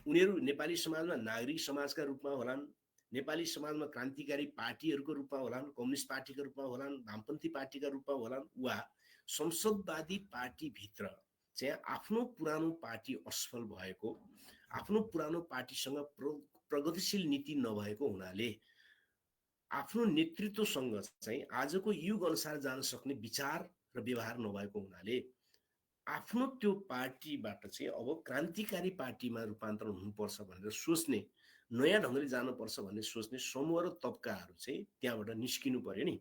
उनीहरू नेपाली समाजमा नागरिक समाजका रूपमा होलान्, नेपाली समाजमा क्रान्तिकारी पार्टीहरूको रूपमा होलान्, कम्युनिस्ट पार्टीका रूपमा होलान्, वामपन्थी पार्टीका रूपमा होलान्, वा संसदवादी पार्टीभित्र चाहिँ आफ्नो पुरानो पार्टी असफल भएको, आफ्नो पुरानो पार्टीसँग प्रगतिशील नीति नभएको हुनाले आफ्नो नेतृत्वसँग चाहिँ आजको युग अनुसार जान सक्ने विचार र व्यवहार नभएको हुनाले आफ्नो त्यो पार्टीबाट चाहिँ अब क्रान्तिकारी पार्टीमा रूपान्तरण हुनुपर्छ भनेर सोच्ने, नयाँ ढङ्गले जानुपर्छ भन्ने सोच्ने समूह र तबकाहरू चाहिँ त्यहाँबाट निस्किनु पर्यो नि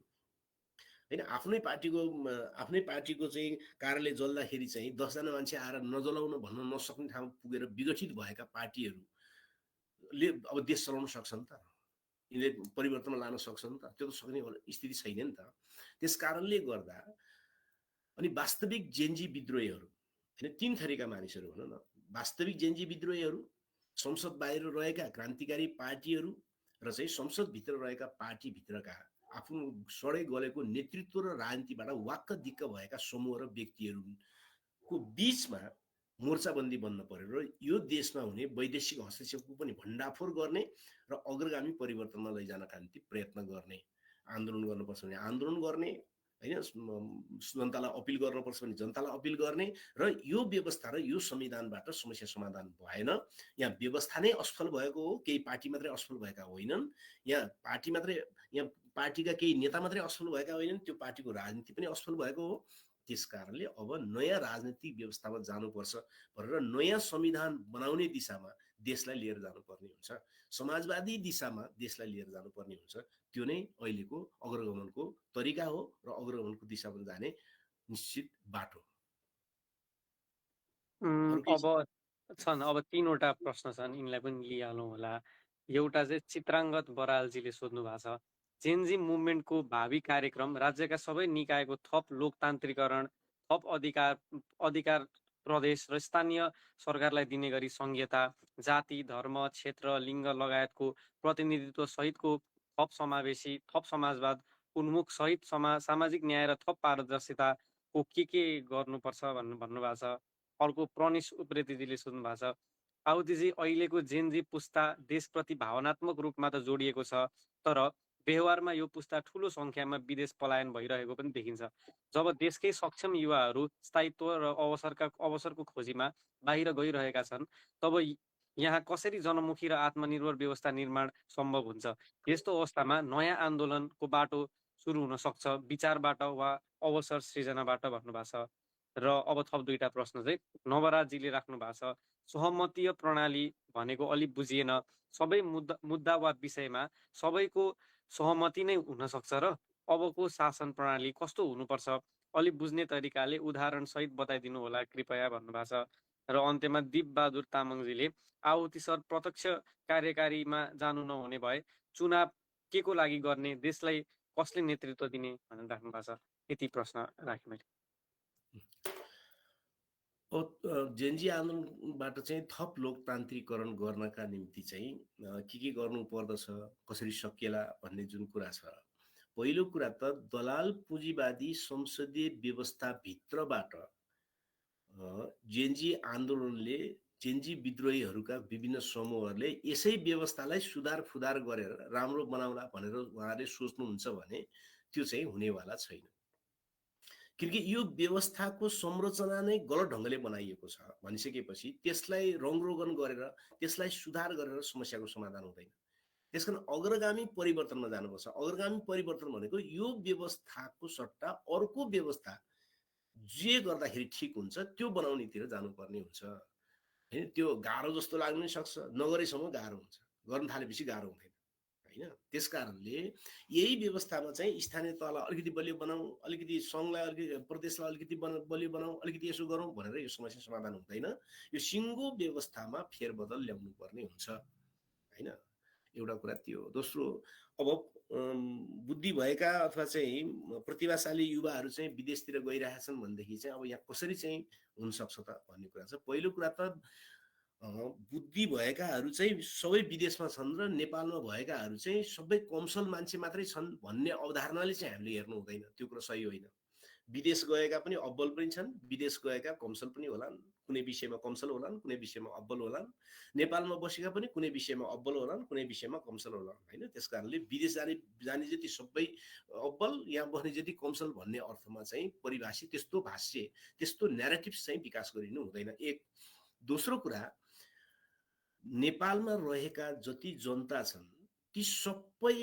होइन। आफ्नै पार्टीको चाहिँ कार्यालय जल्दाखेरि चाहिँ 10 जना मान्छे आएर नजलाउन भन्न नसक्ने ठाउँमा पुगेर विघटित भएका पार्टीहरूले अब देश चलाउन सक्छन् त? यिनले परिवर्तनमा लान सक्छन् त? त्यो त सक्ने स्थिति छैन नि त। त्यस कारणले गर्दा अनि वास्तविक जेनजी विद्रोहीहरू होइन, 3 थरीका मानिसहरू भनौँ न। वास्तविक जेनजी विद्रोहीहरू संसद बाहिर रहेका क्रान्तिकारी पार्टीहरू र चाहिँ संसदभित्र रहेका पार्टीभित्रका आफ्नो सडै गलेको नेतृत्व र राजनीतिबाट वाक्क दिक्क भएका समूह र व्यक्तिहरूको बिचमा मोर्चाबन्दी बन्न पर्यो र यो देशमा हुने वैदेशिक हस्तक्षेपको पनि भण्डाफोर गर्ने र अग्रगामी परिवर्तनमा लैजानका निम्ति प्रयत्न गर्ने, आन्दोलन गर्नुपर्छ भने आन्दोलन गर्ने, हैन, जनतालाई अपिल गर्नुपर्छ भने जनतालाई अपिल गर्ने र यो व्यवस्था र यो संविधानबाट समस्या समाधान भएन। यहाँ व्यवस्था नै असफल भएको हो, केही पार्टी मात्रै असफल भएका होइनन्, यहाँ पार्टीका केही नेता मात्रै असफल भएका होइनन्, त्यो पार्टीको राजनीति पनि असफल भएको हो। त्यस कारणले अब नयाँ राजनीतिक व्यवस्थामा जानुपर्छ भनेर नयाँ संविधान बनाउने दिशामा देशलाई लिएर जानुपर्ने हुन्छ, समाजवादी दिशामा देशलाई लिएर जानुपर्ने हुन्छ। त्यो नै अहिलेको अग्रगमनको तरिका हो र अग्रगमनको दिशामा जाने निश्चित बाटो। अब 3वटा प्रश्न छन्, यिनलाई पनि लिइहालौँ होला। एउटा चाहिँ चित्राङ्गत बरालजीले सोध्नु भएको छ, जेनजी मुभमेन्टको भावी कार्यक्रम राज्यका सबै निकायको थप लोकतान्त्रिकरण, थप अधिकार प्रदेश र स्थानीय सरकारलाई दिने गरी संघीयता, जाति, धर्म, क्षेत्र, लिङ्ग लगायतको प्रतिनिधित्व सहितको थप समावेशी, थप समाजवाद उन्मुख सहित सामाजिक न्याय र थप पारदर्शिताको के गर्नुपर्छ भन्नुभएको छ। अर्को प्रनिश उप्रेतीजीले सोध्नु भएको छ, आउतीजी अहिलेको जेनजी पुस्ता देशप्रति भावनात्मक रूपमा त जोडिएको छ, तर व्यवहारमा यो पुस्ता ठुलो संख्यामा विदेश पलायन भइरहेको पनि देखिन्छ। जब देशकै सक्षम युवाहरू स्थायित्व र अवसरको खोजीमा बाहिर गइरहेका छन्, तब यहाँ कसरी जनमुखी र आत्मनिर्भर व्यवस्था निर्माण सम्भव हुन्छ? यस्तो अवस्थामा नयाँ आन्दोलनको बाटो सुरु हुन सक्छ, विचारबाट वा अवसर सृजनाबाट भन्नुभएको छ। र अब थप 2टा प्रश्न चाहिँ नवराजजीले राख्नु भएको छ, सहमतीय प्रणाली भनेको अलिक बुझिएन, सबै मुद्दा वा विषयमा सबैको सहमति नै हुन सक्छ र अबको शासन प्रणाली कस्तो हुनुपर्छ, अलिक बुझ्ने तरिकाले उदाहरण सहित बताइदिनु होला कृपया भन्नुभएको छ। र अन्त्यमा दीप बहादुर तामाङजीले आहुति सर प्रत्यक्ष कार्यकारीमा जानु नहुने भए चुनाव के को लागि गर्ने, देशलाई कसले नेतृत्व दिने भनेर राख्नु भएको छ। यति प्रश्न राखेँ मैले। जेनजी आन्दोलनबाट चाहिँ थप लोकतान्त्रिकरण गर्नका निम्ति चाहिँ के गर्नु पर्दछ, कसरी सकिएला भन्ने जुन कुरा छ, पहिलो कुरा त दलाल पुँजीवादी संसदीय व्यवस्थाभित्रबाट जेनजी आन्दोलनले, जेनजी विद्रोहीहरूका विभिन्न समूहहरूले यसै व्यवस्थालाई सुधार गरेर राम्रो बनाउला भनेर उहाँहरूले सोच्नुहुन्छ भने त्यो चाहिँ हुनेवाला छैन, किनकि यो व्यवस्थाको संरचना नै गलत ढङ्गले बनाइएको छ भनिसकेपछि त्यसलाई रङरोगन गरेर, त्यसलाई सुधार गरेर समस्याको समाधान हुँदैन। त्यसकारण अग्रगामी परिवर्तनमा जानुपर्छ। अग्रगामी परिवर्तन भनेको यो व्यवस्थाको सट्टा अर्को व्यवस्था जे गर्दाखेरि ठिक हुन्छ त्यो बनाउनेतिर जानुपर्ने हुन्छ। हैन, त्यो गाह्रो जस्तो लाग्न सक्छ, नगरेसम्म गाह्रो हुन्छ, गर्न थालेपछि गाह्रो हुँदैन, हैन। त्यसकारणले यही व्यवस्थामा चाहिँ स्थानीय तहलाई अलिकति बलियो बनाऊ, अलिकति सङ्घलाई अलिकति प्रदेशलाई अलिकति बलियो बनाऊ, अलिकति यसो गरौँ भनेर यो समस्या समाधान हुँदैन। यो सिङ्गो व्यवस्थामा फेरबदल ल्याउनु पर्ने हुन्छ, हैन। एउटा कुरा त्यो। दोस्रो, अब बुद्धि भएका अथवा चाहिँ प्रतिभाशाली युवाहरू चाहिँ विदेशतिर गइरहेछन् भनेदेखि चाहिँ अब यहाँ कसरी चाहिँ हुनसक्छ त भन्ने कुरा छ। पहिलो कुरा त बुद्धि भएकाहरू चाहिँ सबै विदेशमा छन् र नेपालमा भएकाहरू चाहिँ सबै कमसल मान्छे मात्रै छन् भन्ने अवधारणाले चाहिँ हामीले हेर्नु हुँदैन। त्यो कुरा सही होइन। विदेश गएका पनि अब्बल पनि छन्, विदेश गएका कमसल पनि होलान्, कुनै विषयमा कमसल होलान्, कुनै विषयमा अब्बल होलान्। नेपालमा बसेका पनि कुनै विषयमा अब्बल होलान्, कुनै विषयमा कमसल होलान्, हैन। त्यसकारणले विदेश जाने जति सबै अब्बल, यहाँ बस्ने जति कमसल भन्ने अर्थमा चाहिँ परिभाषित त्यस्तो भाष्य, त्यस्तो न्यारेटिभ्स चाहिँ विकास गरिनु हुँदैन। एक। दोस्रो कुरा, नेपालमा रहेका जति जनता छन् ती सबै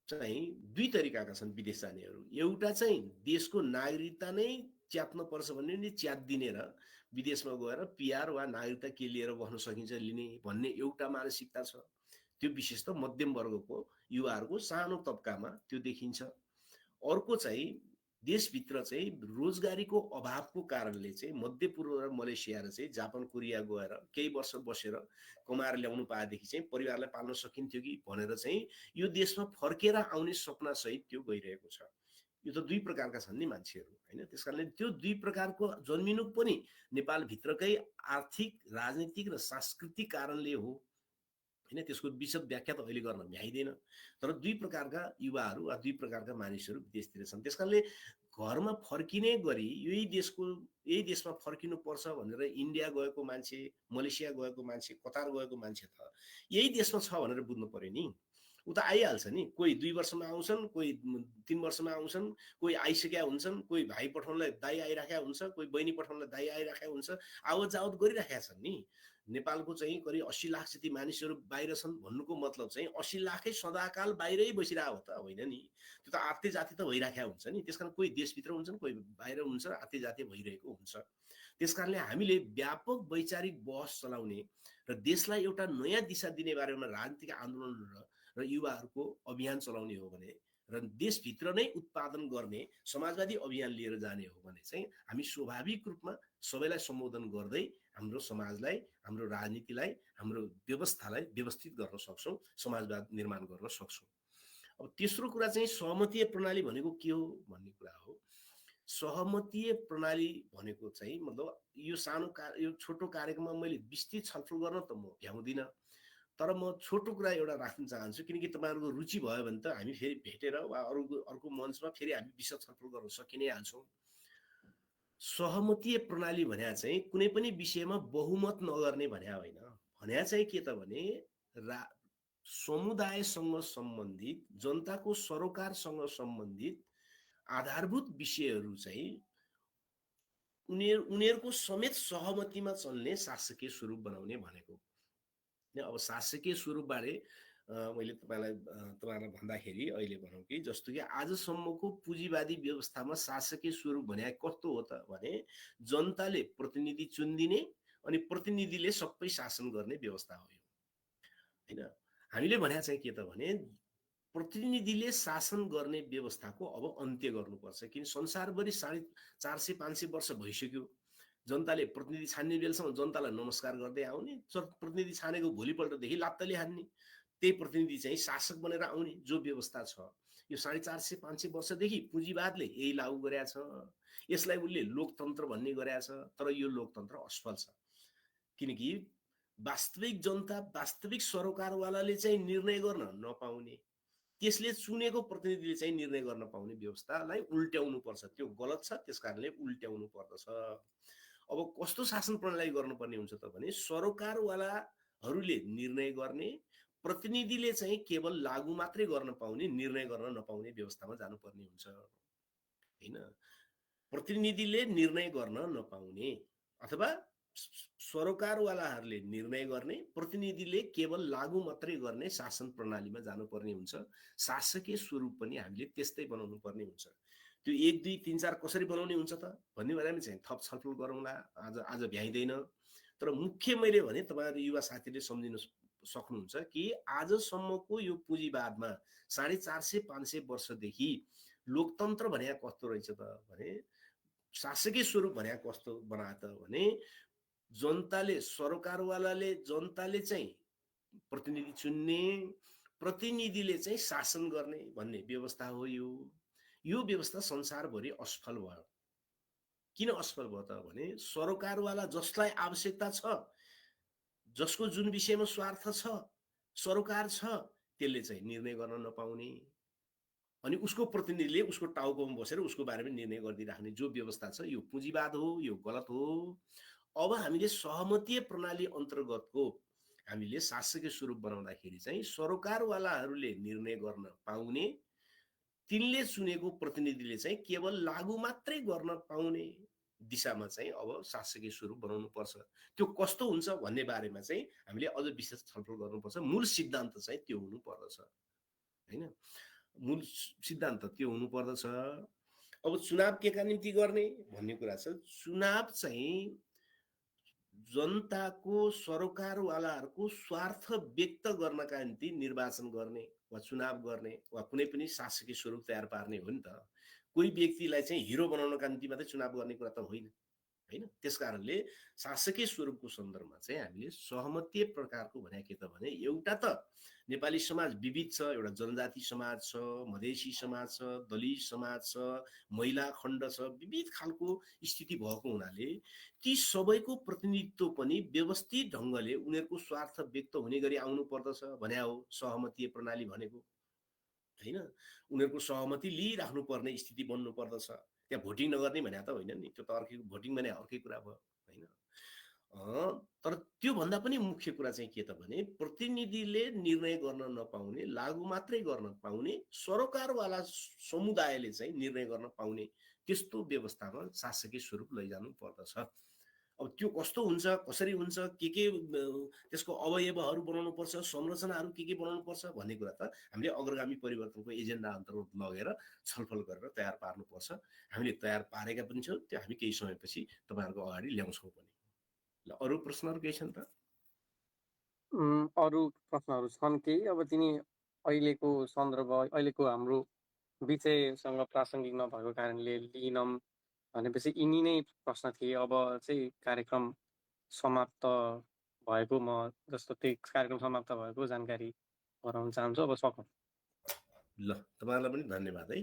चाहिँ दुई तरिकाका छन् विदेश जानेहरू। एउटा चाहिँ देशको नागरिकता नै च्यात्न पर्छ भन्ने नि च्यात्दिने र विदेशमा गएर पिआर वा नागरिकता के लिएर बस्न सकिन्छ लिने भन्ने एउटा मानसिकता छ। त्यो विशेष त मध्यम वर्गको युवाहरूको सानो तबकामा त्यो देखिन्छ। अर्को चाहिँ देशभित्र चाहिँ रोजगारीको अभावको कारणले चाहिँ मध्यपूर्व र मलेसिया र चाहिँ जापान कोरिया गएर केही वर्ष बसेर कमाएर ल्याउनु पाएदेखि चाहिँ परिवारलाई पाल्न सकिन्थ्यो कि भनेर चाहिँ यो देशमा फर्केर आउने सपना सहित त्यो गइरहेको छ। यो त दुई प्रकारका छन् नि मान्छेहरू, हैन। त्यसकारणले त्यो दुई प्रकारको जन्मिनु पनि नेपालभित्रकै आर्थिक, राजनीतिक र सांस्कृतिक कारणले हो, हैन। त्यसको विशद व्याख्या त अहिले गर्न भ्याइँदैन। तर दुई प्रकारका युवाहरू वा दुई प्रकारका मानिसहरू विदेशतिर छन्। त्यसकारणले घरमा फर्किने गरी यही देशमा फर्किनु पर्छ भनेर इन्डिया गएको मान्छे, मलेसिया गएको मान्छे, कतार गएको मान्छे त यही देशमा छ भनेर बुझ्नु पर्यो नि। उ त आइहाल्छ नि। कोही 2 वर्षमा आउँछन्, कोही 3 वर्षमा आउँछन्, कोही आइसकेका हुन्छन्, कोही भाइ पठाउनलाई दाइ आइराखेका हुन्छ, कोही बहिनी पठाउनलाई दाइ आइराखेका हुन्छ, आवत जावत गरिराखेका छन् नि। नेपालको चाहिँ करिब 80 लाख जति मानिसहरू बाहिर छन् भन्नुको मतलब चाहिँ 80 लाखै सदाकाल बाहिरै बसिरहेको हो त होइन नि। त्यो त आत्ते जाति त भइराखेका हुन्छ नि। त्यसकारण कोही देशभित्र हुन्छन्, कोही बाहिर हुन्छ, आत्ते जाति भइरहेको हुन्छ। त्यसकारणले हामीले व्यापक वैचारिक बहस चलाउने र देशलाई एउटा नयाँ दिशा दिने बारेमा राजनीतिक आन्दोलन र युवाहरूको अभियान चलाउने हो भने र देशभित्र नै उत्पादन गर्ने समाजवादी अभियान लिएर जाने हो भने चाहिँ हामी स्वाभाविक रूपमा सबैलाई सम्बोधन गर्दै हाम्रो समाजलाई, हाम्रो राजनीतिलाई, हाम्रो व्यवस्थालाई व्यवस्थित गर्न सक्छौँ, समाजवाद निर्माण गर्न सक्छौँ। अब तेस्रो कुरा चाहिँ सहमतीय प्रणाली भनेको के हो भन्ने कुरा हो। सहमतीय प्रणाली भनेको चाहिँ मतलब यो छोटो कार्यक्रममा मैले विस्तृत छलफल गर्न त म भ्याउँदिनँ, तर म छोटो कुरा एउटा राख्न चाहन्छु, किनकि तपाईँहरूको रुचि भयो भने त हामी फेरि भेटेर वा अर्को मञ्चमा फेरि हामी विषय छलफल गर्न सकि नै हाल्छौँ। सहमतीय प्रणाली भन्या चाहिँ कुनै पनि विषयमा बहुमत नगर्ने भन्या होइन। भन्या चाहिँ के त भने समुदायसँग सम्बन्धित, जनताको सरोकारसँग सम्बन्धित आधारभूत विषयहरू चाहिँ उनीहरूको समेत सहमतिमा चल्ने शासकीय स्वरूप बनाउने भनेको। अब शासकीय स्वरूपबारे मैले तपाईँलाई भन्दाखेरि अहिले भनौँ कि जस्तो कि आजसम्मको पुँजीवादी व्यवस्थामा शासकीय स्वरूप भने कस्तो हो त भने जनताले प्रतिनिधि चुनिदिने अनि प्रतिनिधिले सबै शासन गर्ने व्यवस्था हो यो हैन। हामीले भने चाहिँ के त भने प्रतिनिधिले शासन गर्ने व्यवस्थाको अब अन्त्य गर्नुपर्छ, किन संसारभरि 450-500 वर्ष भइसक्यो। जनताले प्रतिनिधि छान्ने बेलसम्म जनतालाई नमस्कार गर्दै आउने, प्रतिनिधि छानेको भोलिपल्टदेखि लात्ताले हान्ने, त्यही प्रतिनिधि चाहिँ शासक बनेर आउने जो व्यवस्था छ यो 450-500 वर्षदेखि पुँजीवादले यही लागू गरेका छ। यसलाई उनले लोकतन्त्र भन्ने गरेका छ, तर यो लोकतन्त्र असफल छ, किनकि वास्तविक जनता, वास्तविक सरोकारवालाले चाहिँ निर्णय गर्न नपाउने, त्यसले चुनेको प्रतिनिधिले चाहिँ निर्णय गर्न पाउने व्यवस्थालाई उल्ट्याउनु पर्छ। त्यो गलत छ, त्यसकारणले उल्ट्याउनु पर्दछ। अब कस्तो शासन प्रणाली गर्नुपर्ने हुन्छ त भने सरोकारवालाहरूले निर्णय गर्ने, प्रतिनिधिले चाहिँ केवल लागू मात्रै गर्न पाउने, निर्णय गर्न नपाउने व्यवस्थामा जानुपर्ने हुन्छ हैन। प्रतिनिधिले निर्णय गर्न नपाउने अथवा सरोकारवालाहरूले निर्णय गर्ने, प्रतिनिधिले केवल लागू मात्रै गर्ने शासन प्रणालीमा जानुपर्ने हुन्छ। शासकीय स्वरूप पनि हामीले त्यस्तै बनाउनु पर्ने हुन्छ। त्यो 1, 2, 3, 4 कसरी बनाउने हुन्छ त भन्ने बारेमा चाहिँ थप छलफल गरौँला। आज भ्याइँदैन, तर मुख्य मैले भने तपाईँहरू युवा साथीले सम्झिन सक्नुहुन्छ कि आजसम्मको यो पुँजीवादमा 450-500 वर्षदेखि लोकतन्त्र भन्या कस्तो रहेछ त भने शासकीय स्वरूप भन्या कस्तो बनाए त भने जनताले, सरोकारवालाले, जनताले चाहिँ प्रतिनिधि चुन्ने, प्रतिनिधिले चाहिँ शासन गर्ने भन्ने व्यवस्था हो यो व्यवस्था संसारभरि असफल भयो। किन असफल भयो त भने सरोकारवाला जसलाई आवश्यकता छ, जसको जुन विषयमा स्वार्थ छ, सरोकार छ, त्यसले चाहिँ निर्णय गर्न नपाउने, अनि उसको प्रतिनिधिले उसको टाउकोमा बसेर उसको बारेमा निर्णय गरिदिराख्ने जो व्यवस्था छ यो पुँजीवाद हो, यो गलत हो। अब हामीले सहमतीय प्रणाली अन्तर्गतको हामीले शासकीय स्वरूप बनाउँदाखेरि चाहिँ सरोकारवालाहरूले निर्णय गर्न पाउने, तिनले चुनेको प्रतिनिधिले चाहिँ केवल लागू मात्रै गर्न पाउने दिशामा चाहिँ अब शासकीय स्वरूप बनाउनु पर्छ। त्यो कस्तो हुन्छ भन्ने बारेमा चाहिँ हामीले अझ विशेष छलफल गर्नुपर्छ। मूल सिद्धान्त चाहिँ त्यो हुनु पर्दछ हैन। मूल सिद्धान्त त्यो हुनु पर्दछ। अब चुनाव केका निम्ति गर्ने भन्ने कुरा छ। चुनाव चाहिँ जनताको, सरोकारवालाहरूको स्वार्थ व्यक्त गर्नका निम्ति निर्वाचन गर्ने वा चुनाव गर्ने वा कुनै पनि शासकीय स्वरूप तयार पार्ने हो नि त। कोही व्यक्तिलाई चाहिँ हिरो बनाउनका निम्ति मात्रै चुनाव गर्ने कुरा त होइन हैन। त्यसकारणले शासकीय स्वरूपको सन्दर्भमा चाहिँ हामीले सहमतीय प्रकारको भने के त भने एउटा त नेपाली समाज विविध छ, एउटा जनजाति समाज छ, मधेसी समाज छ, दलित समाज छ, महिला खण्ड छ, विविध खालको स्थिति भएको हुनाले ती सबैको प्रतिनिधित्व पनि व्यवस्थित ढङ्गले उनीहरूको स्वार्थ व्यक्त हुने गरी आउनु पर्दछ भन्या हो सहमतीय प्रणाली भनेको हैन। उनीहरूको सहमति लिइराख्नु पर्ने स्थिति बन्नु पर्दछ। त्यहाँ भोटिङ नगर्ने भने त होइन नि, त्यो त अर्कै भोटिङ भने अर्कै कुरा भयो होइन। तर त्योभन्दा पनि मुख्य कुरा चाहिँ के त भने प्रतिनिधिले निर्णय गर्न नपाउने, लागू मात्रै गर्न पाउने, सरोकारवाला समुदायले चाहिँ निर्णय गर्न पाउने त्यस्तो व्यवस्थामा शासकीय स्वरूप लैजानु पर्दछ। अब त्यो कस्तो हुन्छ, कसरी हुन्छ, के त्यसको अवयवहरू बनाउनु पर्छ, संरचनाहरू के बनाउनु पर्छ भन्ने कुरा त हामीले अग्रगामी परिवर्तनको एजेन्डा अन्तर्गत लगेर छलफल गरेर तयार पार्नुपर्छ। हामीले तयार पारेका पनि छौँ, त्यो हामी केही समयपछि तपाईँहरूको अगाडि ल्याउँछौँ पनि। ल अरू प्रश्नहरू केही छन् त? अरू प्रश्नहरू छन् केही? अब तिनी अहिलेको सन्दर्भ, अहिलेको हाम्रो विषयसँग प्रासङ्गिक नभएको कारणले लिनौँ भनेपछि यिनी नै प्रश्न थिए। अब चाहिँ कार्यक्रम समाप्त भएको, म जस्तो त्यही कार्यक्रम समाप्त भएको जानकारी गराउन चाहन्छु। अब सकौँ। ल तपाईँहरूलाई पनि धन्यवाद है।